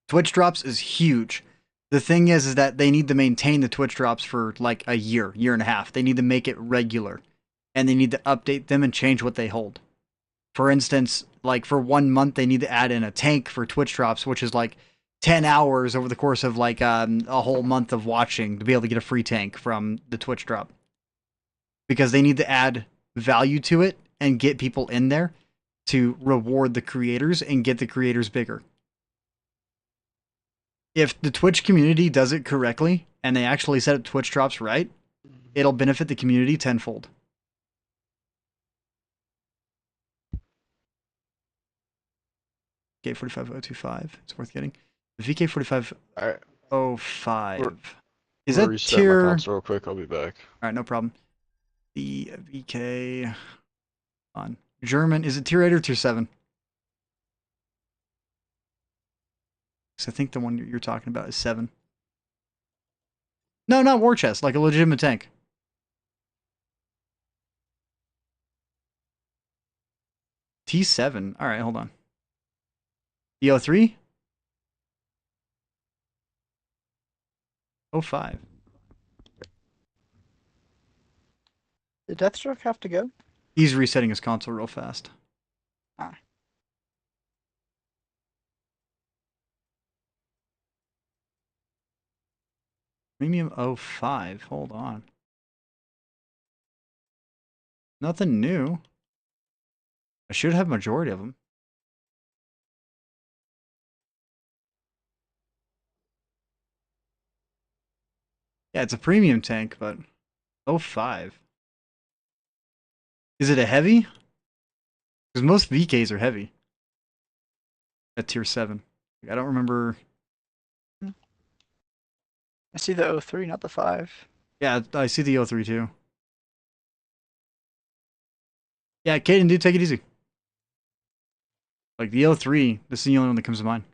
Twitch drops is huge. The thing is that they need to maintain the Twitch drops for like a year and a half. They need to make it regular. And they need to update them and change what they hold. For instance, like for 1 month, they need to add in a tank for Twitch drops, which is like 10 hours over the course of like a whole month of watching to be able to get a free tank from the Twitch drop. Because they need to add value to it and get people in there to reward the creators and get the creators bigger. If the Twitch community does it correctly and they actually set up Twitch drops right, it'll benefit the community tenfold. VK45025, it's worth getting. The VK4505. Is that reset my tier? console real quick, I'll be back. Alright, no problem. The VK on German, is it tier 8 or tier 7? Because I think the one you're talking about is 7. No, not war chest, like a legitimate tank. T7. Alright, hold on. EO3? 05. Did Deathstroke have to go? He's resetting his console real fast. Ah. Premium 05. Hold on. Nothing new. I should have majority of them. Yeah, it's a premium tank, but 05. Is it a heavy? Because most VKs are heavy. At tier 7. I don't remember. I see the 03, not the 5. Yeah, I see the 03 too. Yeah, Caden, dude, take it easy. Like the 03, this is the only one that comes to mind.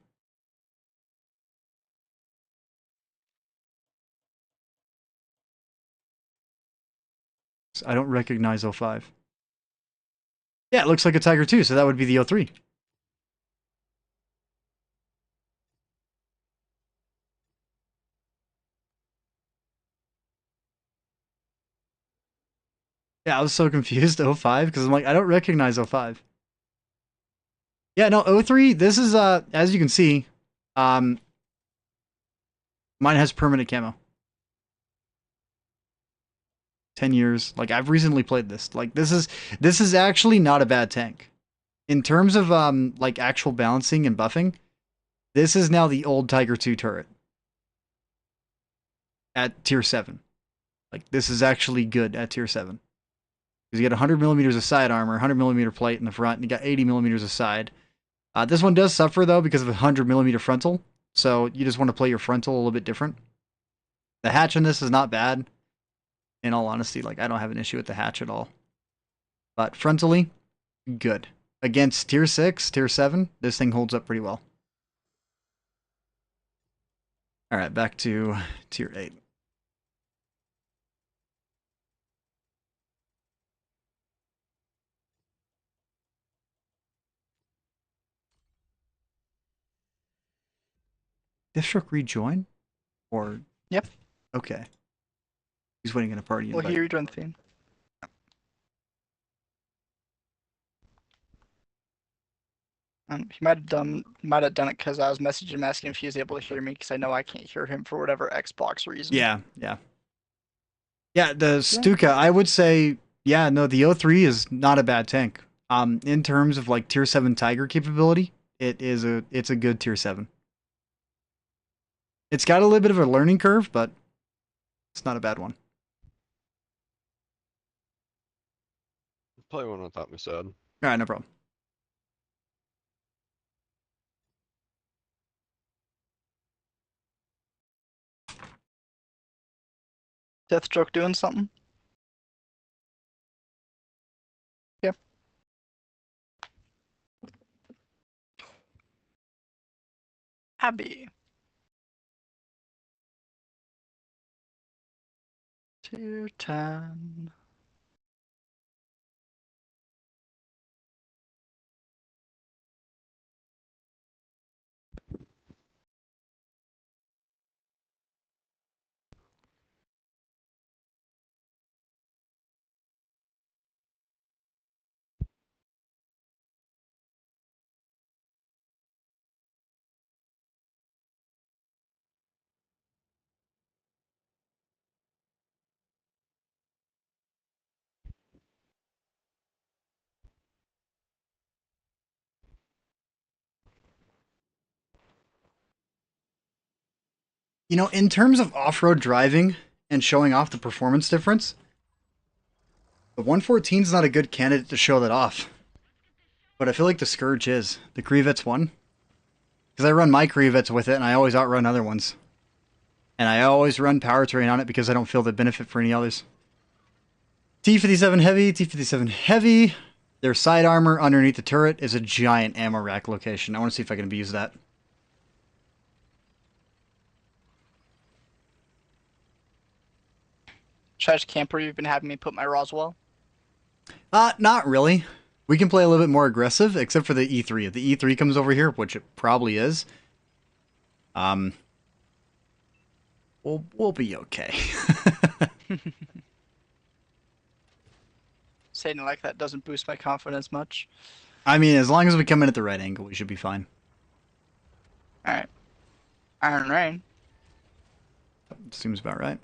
I don't recognize 05. Yeah, it looks like a Tiger 2, so that would be the 03. Yeah, I was so confused, 05, because I'm like, I don't recognize 05. Yeah, no, 03, this is, as you can see, mine has permanent camo. 10 years. Like, I've recently played this. Like, this is actually not a bad tank. In terms of, like, actual balancing and buffing, this is now the old Tiger 2 turret. At tier 7. Like, this is actually good at tier 7. Because you got 100 millimeters of side armor, 100 millimeter plate in the front, and you got 80 millimeters of side. This one does suffer, though, because of the 100 millimeter frontal. So you just want to play your frontal a little bit different. The hatch in this is not bad. In all honesty, like, I don't have an issue with the hatch at all. But frontally, good. Against tier 6, tier 7, this thing holds up pretty well. Alright, back to tier 8. Deathstroke rejoin? Or... Yep. Okay. He's waiting in a party Well, invite. here you're doing the theme. He might have done it because I was messaging him asking if he was able to hear me because I know I can't hear him for whatever Xbox reason. Yeah, yeah. Yeah, the Stuka, I would say, yeah, no, the O3 is not a bad tank. In terms of like tier 7 Tiger capability, it's a good tier 7. It's got a little bit of a learning curve, but it's not a bad one. Play one without me, Sad. Alright, no problem. Deathstroke doing something? Yeah. Abby. Tier 10. You know, in terms of off-road driving and showing off the performance difference, the 114 is not a good candidate to show that off. But I feel like the Scourge is. The Krevets one. Because I run my Krevets with it, and I always outrun other ones. And I always run powertrain on it because I don't feel the benefit for any others. T-57 Heavy, T-57 Heavy. Their side armor underneath the turret is a giant ammo rack location. I want to see if I can abuse that. Trash camper, you've been having me put my Roswell. Not really. We can play a little bit more aggressive, except for the E3. If the E3 comes over here, which it probably is, we'll be okay. Saying it like that doesn't boost my confidence much. I mean, as long as we come in at the right angle, we should be fine. Alright. Iron Rain. Seems about right.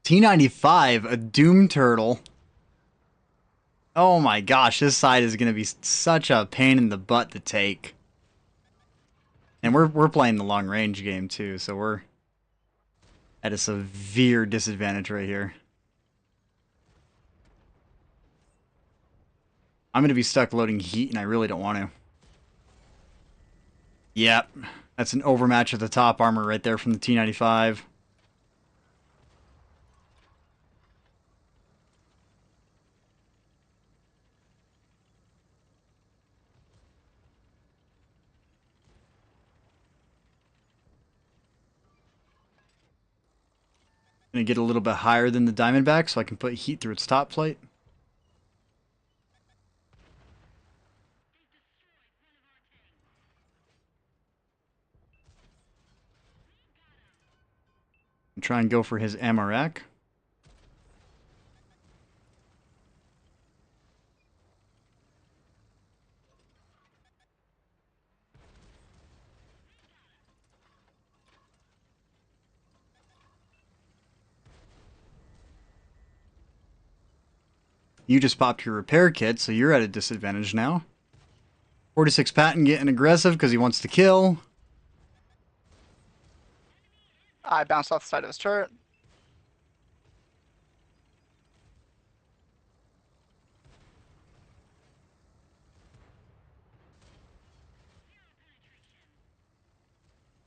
T95, a Doom Turtle. Oh my gosh, this side is going to be such a pain in the butt to take. And we're playing the long range game too, so we're at a severe disadvantage right here. I'm going to be stuck loading heat, and I really don't want to. Yep, that's an overmatch of the top armor right there from the T95. Gonna get a little bit higher than the Diamondback so I can put heat through its top plate. And try and go for his ammo rack. You just popped your repair kit, so you're at a disadvantage now. 46 Patton getting aggressive because he wants to kill. I bounced off the side of his turret.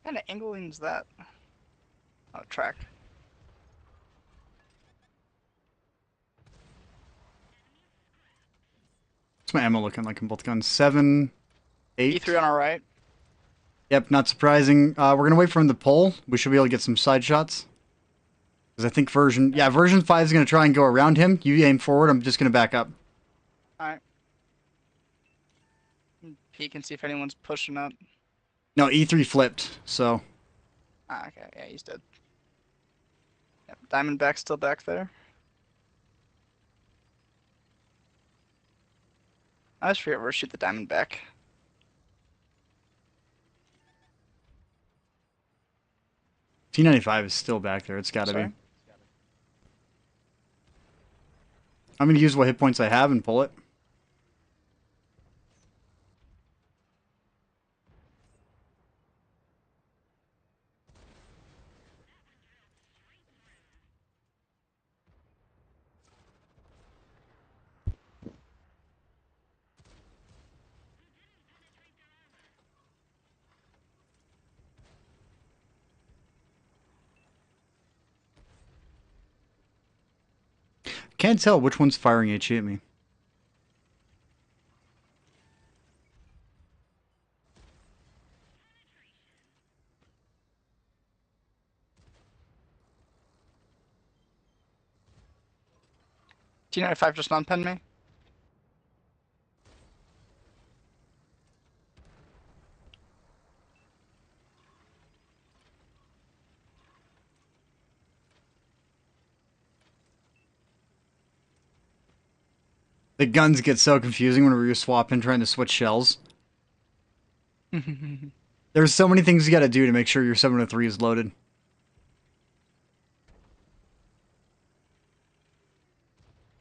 What kind of angling's that? Oh, track. What's my ammo looking like in both guns? 7, 8. E3 on our right. Yep, not surprising. We're going to wait for him to pull. We should be able to get some side shots. Because I think version 5 is going to try and go around him. You aim forward. I'm just going to back up. Alright. Peek and see if anyone's pushing up. No, E3 flipped, so... Ah, okay, yeah, he's dead. Yep, Diamondback's still back there. I always forget where to shoot the Diamondback. T95 is still back there. It's got to be. Sorry? I'm going to use what hit points I have and pull it. Can't tell which one's firing HE at me. T95 just non-pen me. The guns get so confusing whenever you're swapping, trying to switch shells. There's so many things you got to do to make sure your 703 is loaded.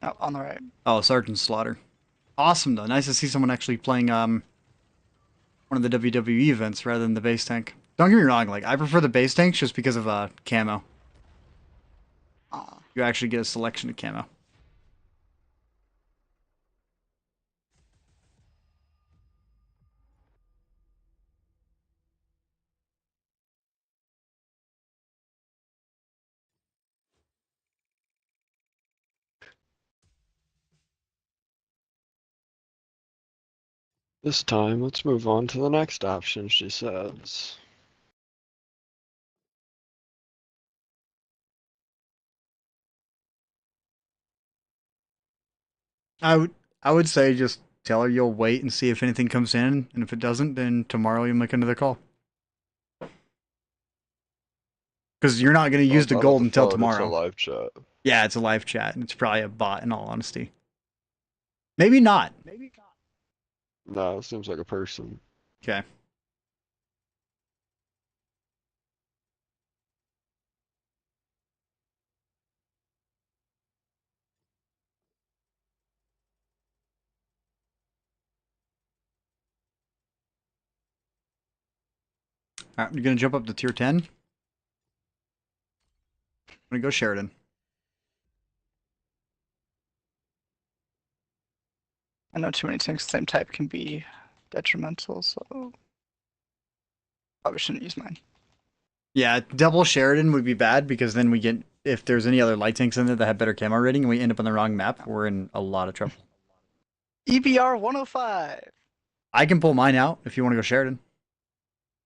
Oh, on the right. Oh, Sergeant Slaughter. Awesome, though. Nice to see someone actually playing one of the WWE events rather than the base tank. Don't get me wrong, like, I prefer the base tanks just because of camo. Aw. You actually get a selection of camo. This time, let's move on to the next option, she says. I would say just tell her you'll wait and see if anything comes in, and if it doesn't, then tomorrow you'll make another call. Because you're not going to use the gold until tomorrow. It's a live chat. Yeah, it's a live chat, and it's probably a bot, in all honesty. Maybe not. No, it seems like a person. Okay. All right, you're going to jump up to tier 10. I'm going to go Sheridan. I know too many tanks of the same type can be detrimental, so probably shouldn't use mine. Yeah, double Sheridan would be bad because then we get, if there's any other light tanks in there that have better camo rating and we end up on the wrong map, we're in a lot of trouble. EBR 105. I can pull mine out if you want to go Sheridan.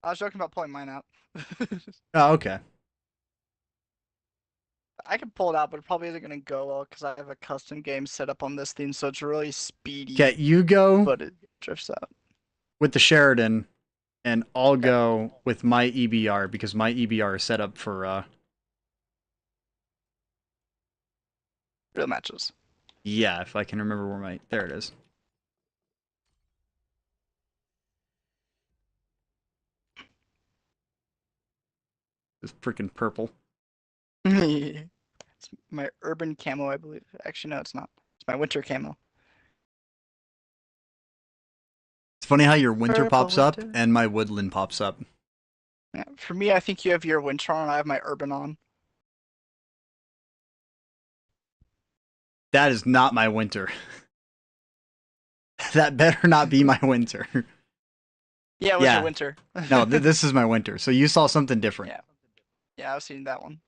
I was joking about pulling mine out. Oh, okay. I can pull it out, but it probably isn't going to go well because I have a custom game set up on this thing, so it's really speedy. Okay, you go But it drifts out. with the Sheridan, and I'll go with my EBR because my EBR is set up for Real matches. yeah, if I can remember where my there it is. It's freaking purple. It's my urban camo, I believe. Actually, no, it's not. It's my winter camo. funny how your winter Purple pops up winter. and my woodland pops up. Yeah, for me, I think you have your winter on. I have my urban on. That is not my winter. That better not be my winter. Yeah, it was Yeah. your winter. No, this is my winter. So you saw something different. Yeah. Yeah, I've seen that one.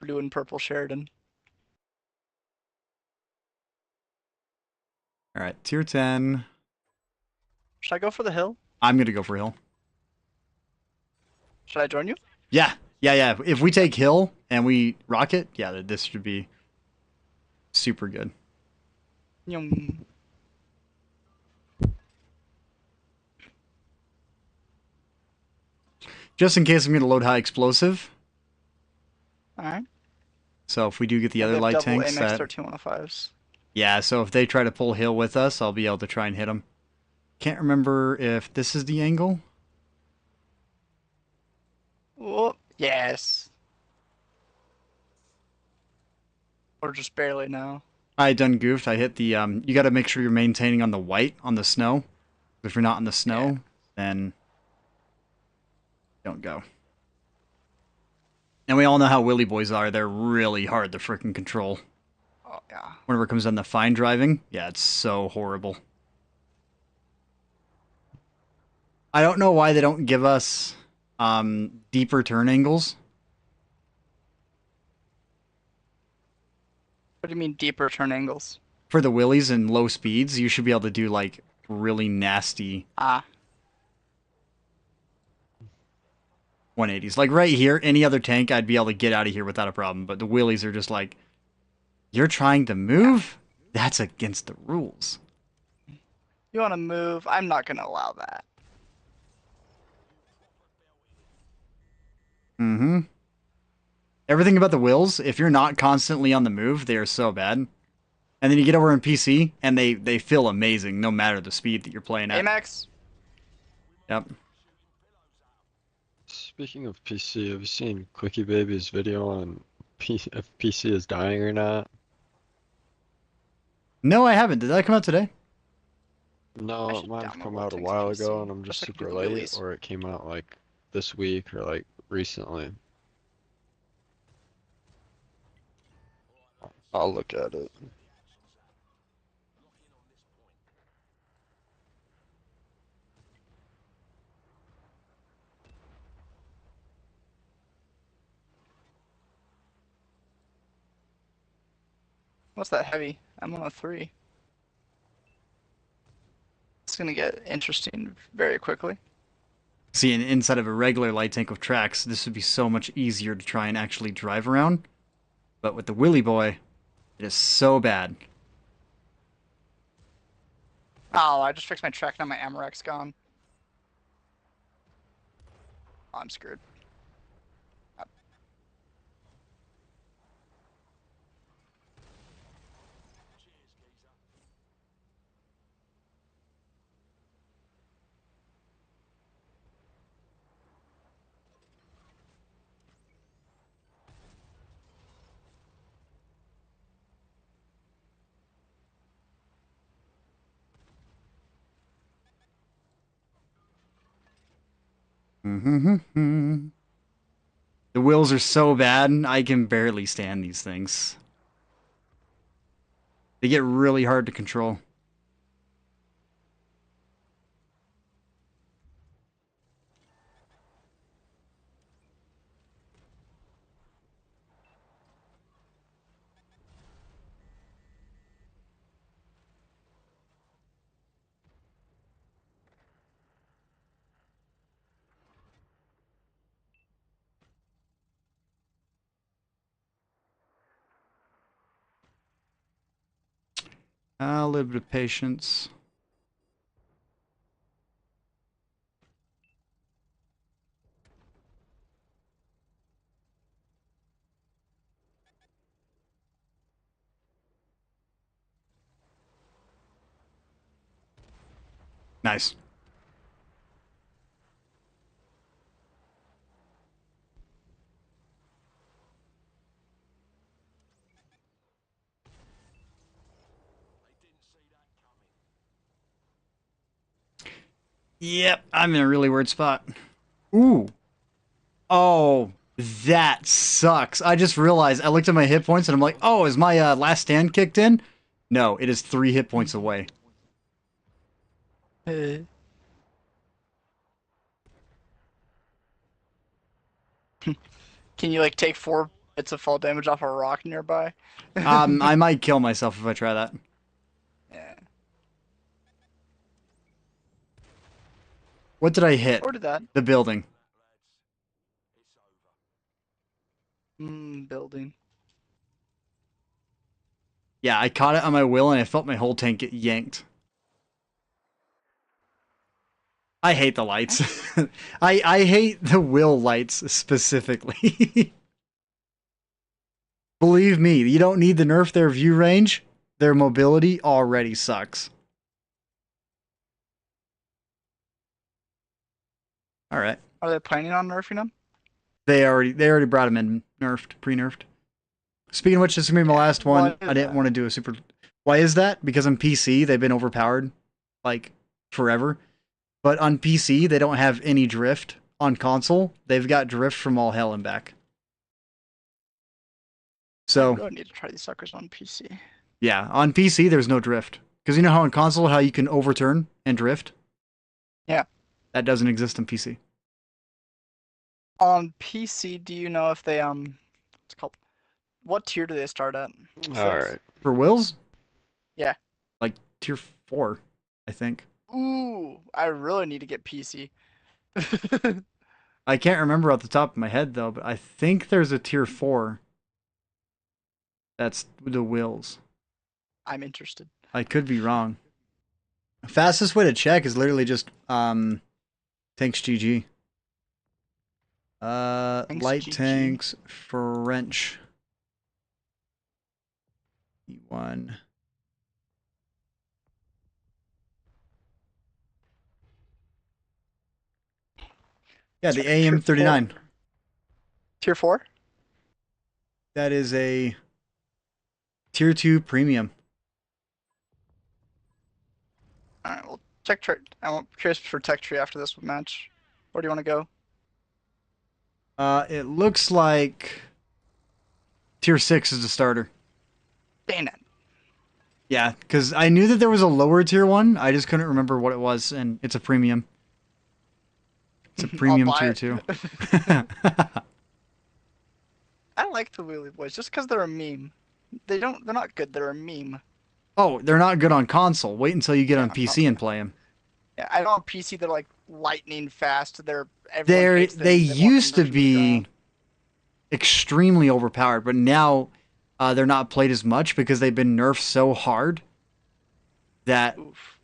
Blue and purple Sheridan. All right, tier 10. Should I go for the hill? I'm going to go for hill. Should I join you? Yeah. Yeah. If we take hill and we rocket, yeah, this should be super good. Yum. Just in case I'm going to load high explosive. Alright. So if we do get the They other have light double tanks, AMX that 1305s. yeah. So if they try to pull hill with us, I'll be able to try and hit them. Can't remember if this is the angle. Whoop. Yes. Or just barely now. I done goofed. I hit the you got to make sure you're maintaining on the white on the snow. If you're not in the snow, then don't go. And we all know how Willy boys are. They're really hard to freaking control. Oh, yeah. Whenever it comes down to fine driving, yeah, it's so horrible. I don't know why they don't give us deeper turn angles. What do you mean deeper turn angles? For the Willies and low speeds, you should be able to do like really nasty Ah. 180s. Like right here, any other tank, I'd be able to get out of here without a problem. But the Willies are just like, you're trying to move? That's against the rules. You want to move? I'm not going to allow that. Mm-hmm. Everything about the Wills, if you're not constantly on the move, they are so bad. And then you get over in PC, and they feel amazing no matter the speed that you're playing at. AMX. Yep. Speaking of PC, have you seen Quickie Baby's video on if PC is dying or not? No, I haven't. Did that come out today? No, I it should might have download come World out a Tanks while PC, ago and I'm just just so I can super do late, wheelies. or it came out like this week or like recently. I'll look at it. What's that heavy? I'm on a 3. It's going to get interesting very quickly. See, inside of a regular light tank with tracks, this would be so much easier to try and actually drive around. But with the Willy Boy, it is so bad. Oh, I just fixed my track, now my Amarek's gone. Oh, I'm screwed. Mm-hmm. The wheels are so bad, I can barely stand these things. They get really hard to control. A little bit of patience. Nice. Yep, I'm in a really weird spot. Ooh. Oh, that sucks. I just realized I looked at my hit points and I'm like, oh, is my last stand kicked in? No, it is 3 hit points away. Can you like take 4 bits of fall damage off a rock nearby? I might kill myself if I try that. Yeah. What did I hit? Or did that. The building. Building. Yeah, I caught it on my will and I felt my whole tank get yanked. I hate the lights. I hate the will lights specifically. Believe me, you don't need to nerf their view range. Their mobility already sucks. Alright. Are they planning on nerfing them? They already brought him in nerfed, pre-nerfed. Speaking of which, this is gonna be my last one. Why is I didn't that? want to do a super. Why is that? Because on PC they've been overpowered, like forever. But on PC they don't have any drift. On console they've got drift from all hell and back. I So really need to try these suckers on PC. yeah, on PC there's no drift because you know how on console how you can overturn and drift. Yeah. That doesn't exist on PC. On PC, do you know if they what's it called? What tier do they start at? Alright. For wills? Yeah. Like tier 4, I think. Ooh, I really need to get PC. I can't remember off the top of my head though, but I think there's a tier 4. That's the wills. I'm interested. I could be wrong. Fastest way to check is literally just tanks GG. Tanks Light GG. tanks French. E1. Yeah, the Tier AM39. Tier 4? That is a tier 2 premium. Alright, well, tech tree. I'm curious for tech tree after this match. Where do you want to go? It looks like tier 6 is the starter. Dang it. Yeah, because I knew that there was a lower tier one. I just couldn't remember what it was, and it's a premium. It's a premium buy tier it. 2. I like the Wheelie Boys just because they're a meme. They're not good, they're a meme. Oh, they're not good on console. Wait until you get on Yeah, PC and play them. Yeah, I know on PC they're like lightning fast. Everyone hates them, They want them used to nerfed the be ground. extremely overpowered, but now they're not played as much because they've been nerfed so hard that Oof.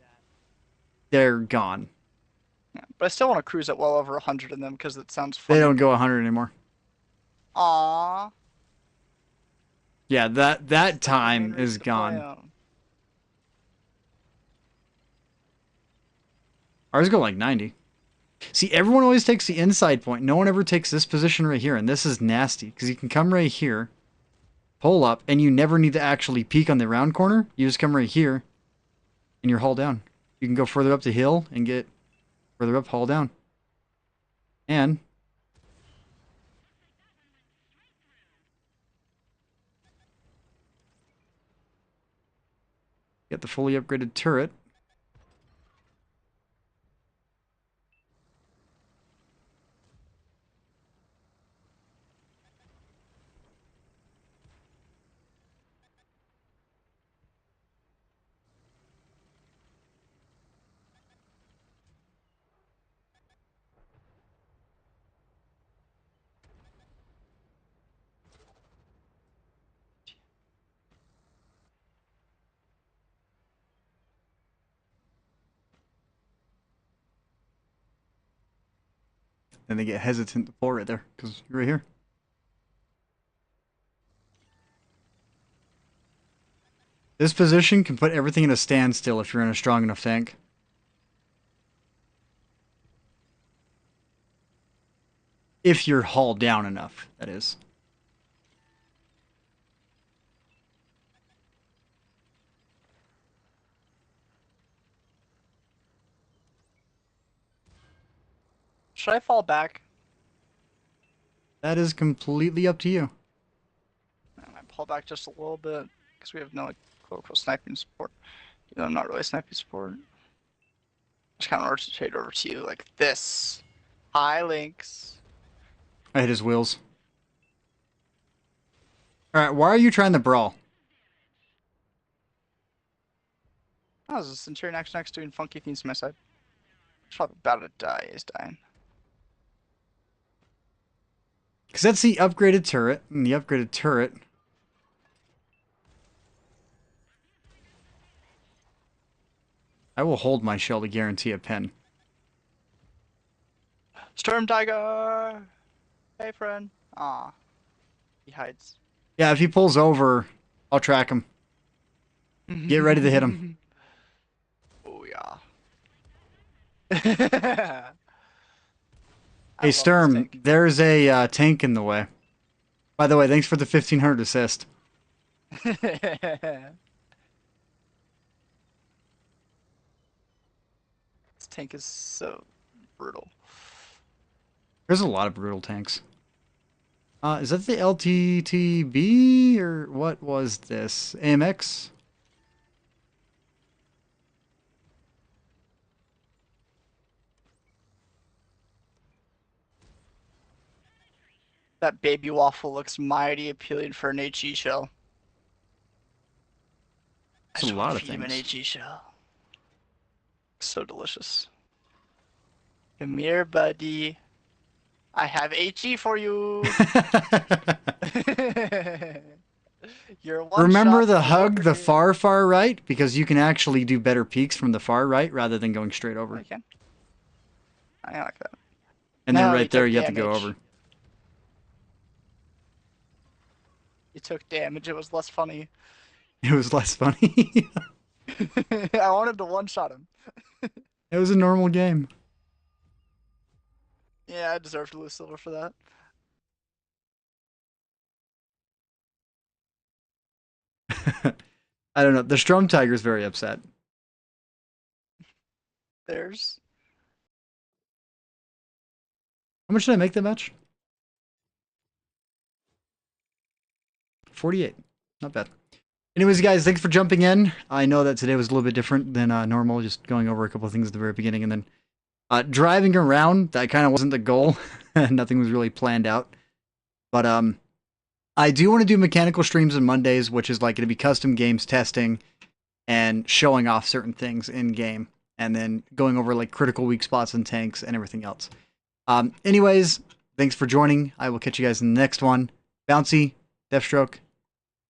they're gone. Yeah, but I still want to cruise at well over 100 in them because it sounds fun. They don't go 100 anymore. Aww. Yeah, that time is gone. Ours go like 90. See, everyone always takes the inside point. No one ever takes this position right here, and this is nasty because you can come right here, pull up, and you never need to actually peek on the round corner. You just come right here, and you're haul down. You can go further up the hill and get further up, haul down. And get the fully upgraded turret. Then they get hesitant to pull right there because you're right here. This position can put everything in a standstill if you're in a strong enough tank. If you're hauled down enough, that is. Should I fall back? That is completely up to you. I might pull back just a little bit because we have no like quote unquote sniping support. Even though I'm not really sniping support. Just kind of rotate over to you like this. Hi, Lynx. I hit his wheels. Alright, why are you trying to brawl? Oh, there's a Centurion next doing funky things to my side. He's probably about to die. He's dying. Because that's the upgraded turret, and the upgraded turret... I will hold my shell to guarantee a pin. Storm Tiger! Hey, friend. Aw. He hides. Yeah, if he pulls over, I'll track him. Get ready to hit him. Oh, yeah. Hey, Sturm, there's a tank in the way. By the way, thanks for the 1500 assist. This tank is so brutal. There's a lot of brutal tanks. Is that the LTTB, or what was this? AMX? That baby waffle looks mighty appealing for an HE shell. I That's a just lot wanna of feed him an things. HE shell. So delicious. Come here, buddy. I have HE for you. You're one Remember shot the from hug, the over here. far right? Because you can actually do better peaks from the far right rather than going straight over. I can. I like that. And then No, you right there, took you have to go damage. over. You took damage. It was less funny. It was less funny. I wanted to one-shot him. It was a normal game. Yeah, I deserve to lose silver for that. I don't know. The Strom Tiger is very upset. There's. How much did I make that match? 48. Not bad. Anyways, guys, thanks for jumping in. I know that today was a little bit different than normal, just going over a couple of things at the very beginning, and then driving around. That kind of wasn't the goal. Nothing was really planned out. But I do want to do mechanical streams on Mondays, which is like going to be custom games testing and showing off certain things in game, and then going over like critical weak spots and tanks and everything else. Anyways, thanks for joining. I will catch you guys in the next one. Bouncy, Deathstroke,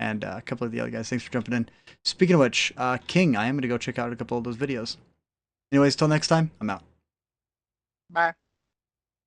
and a couple of the other guys. Thanks for jumping in. Speaking of which, King, I am going to go check out a couple of those videos. Anyways, till next time, I'm out. Bye.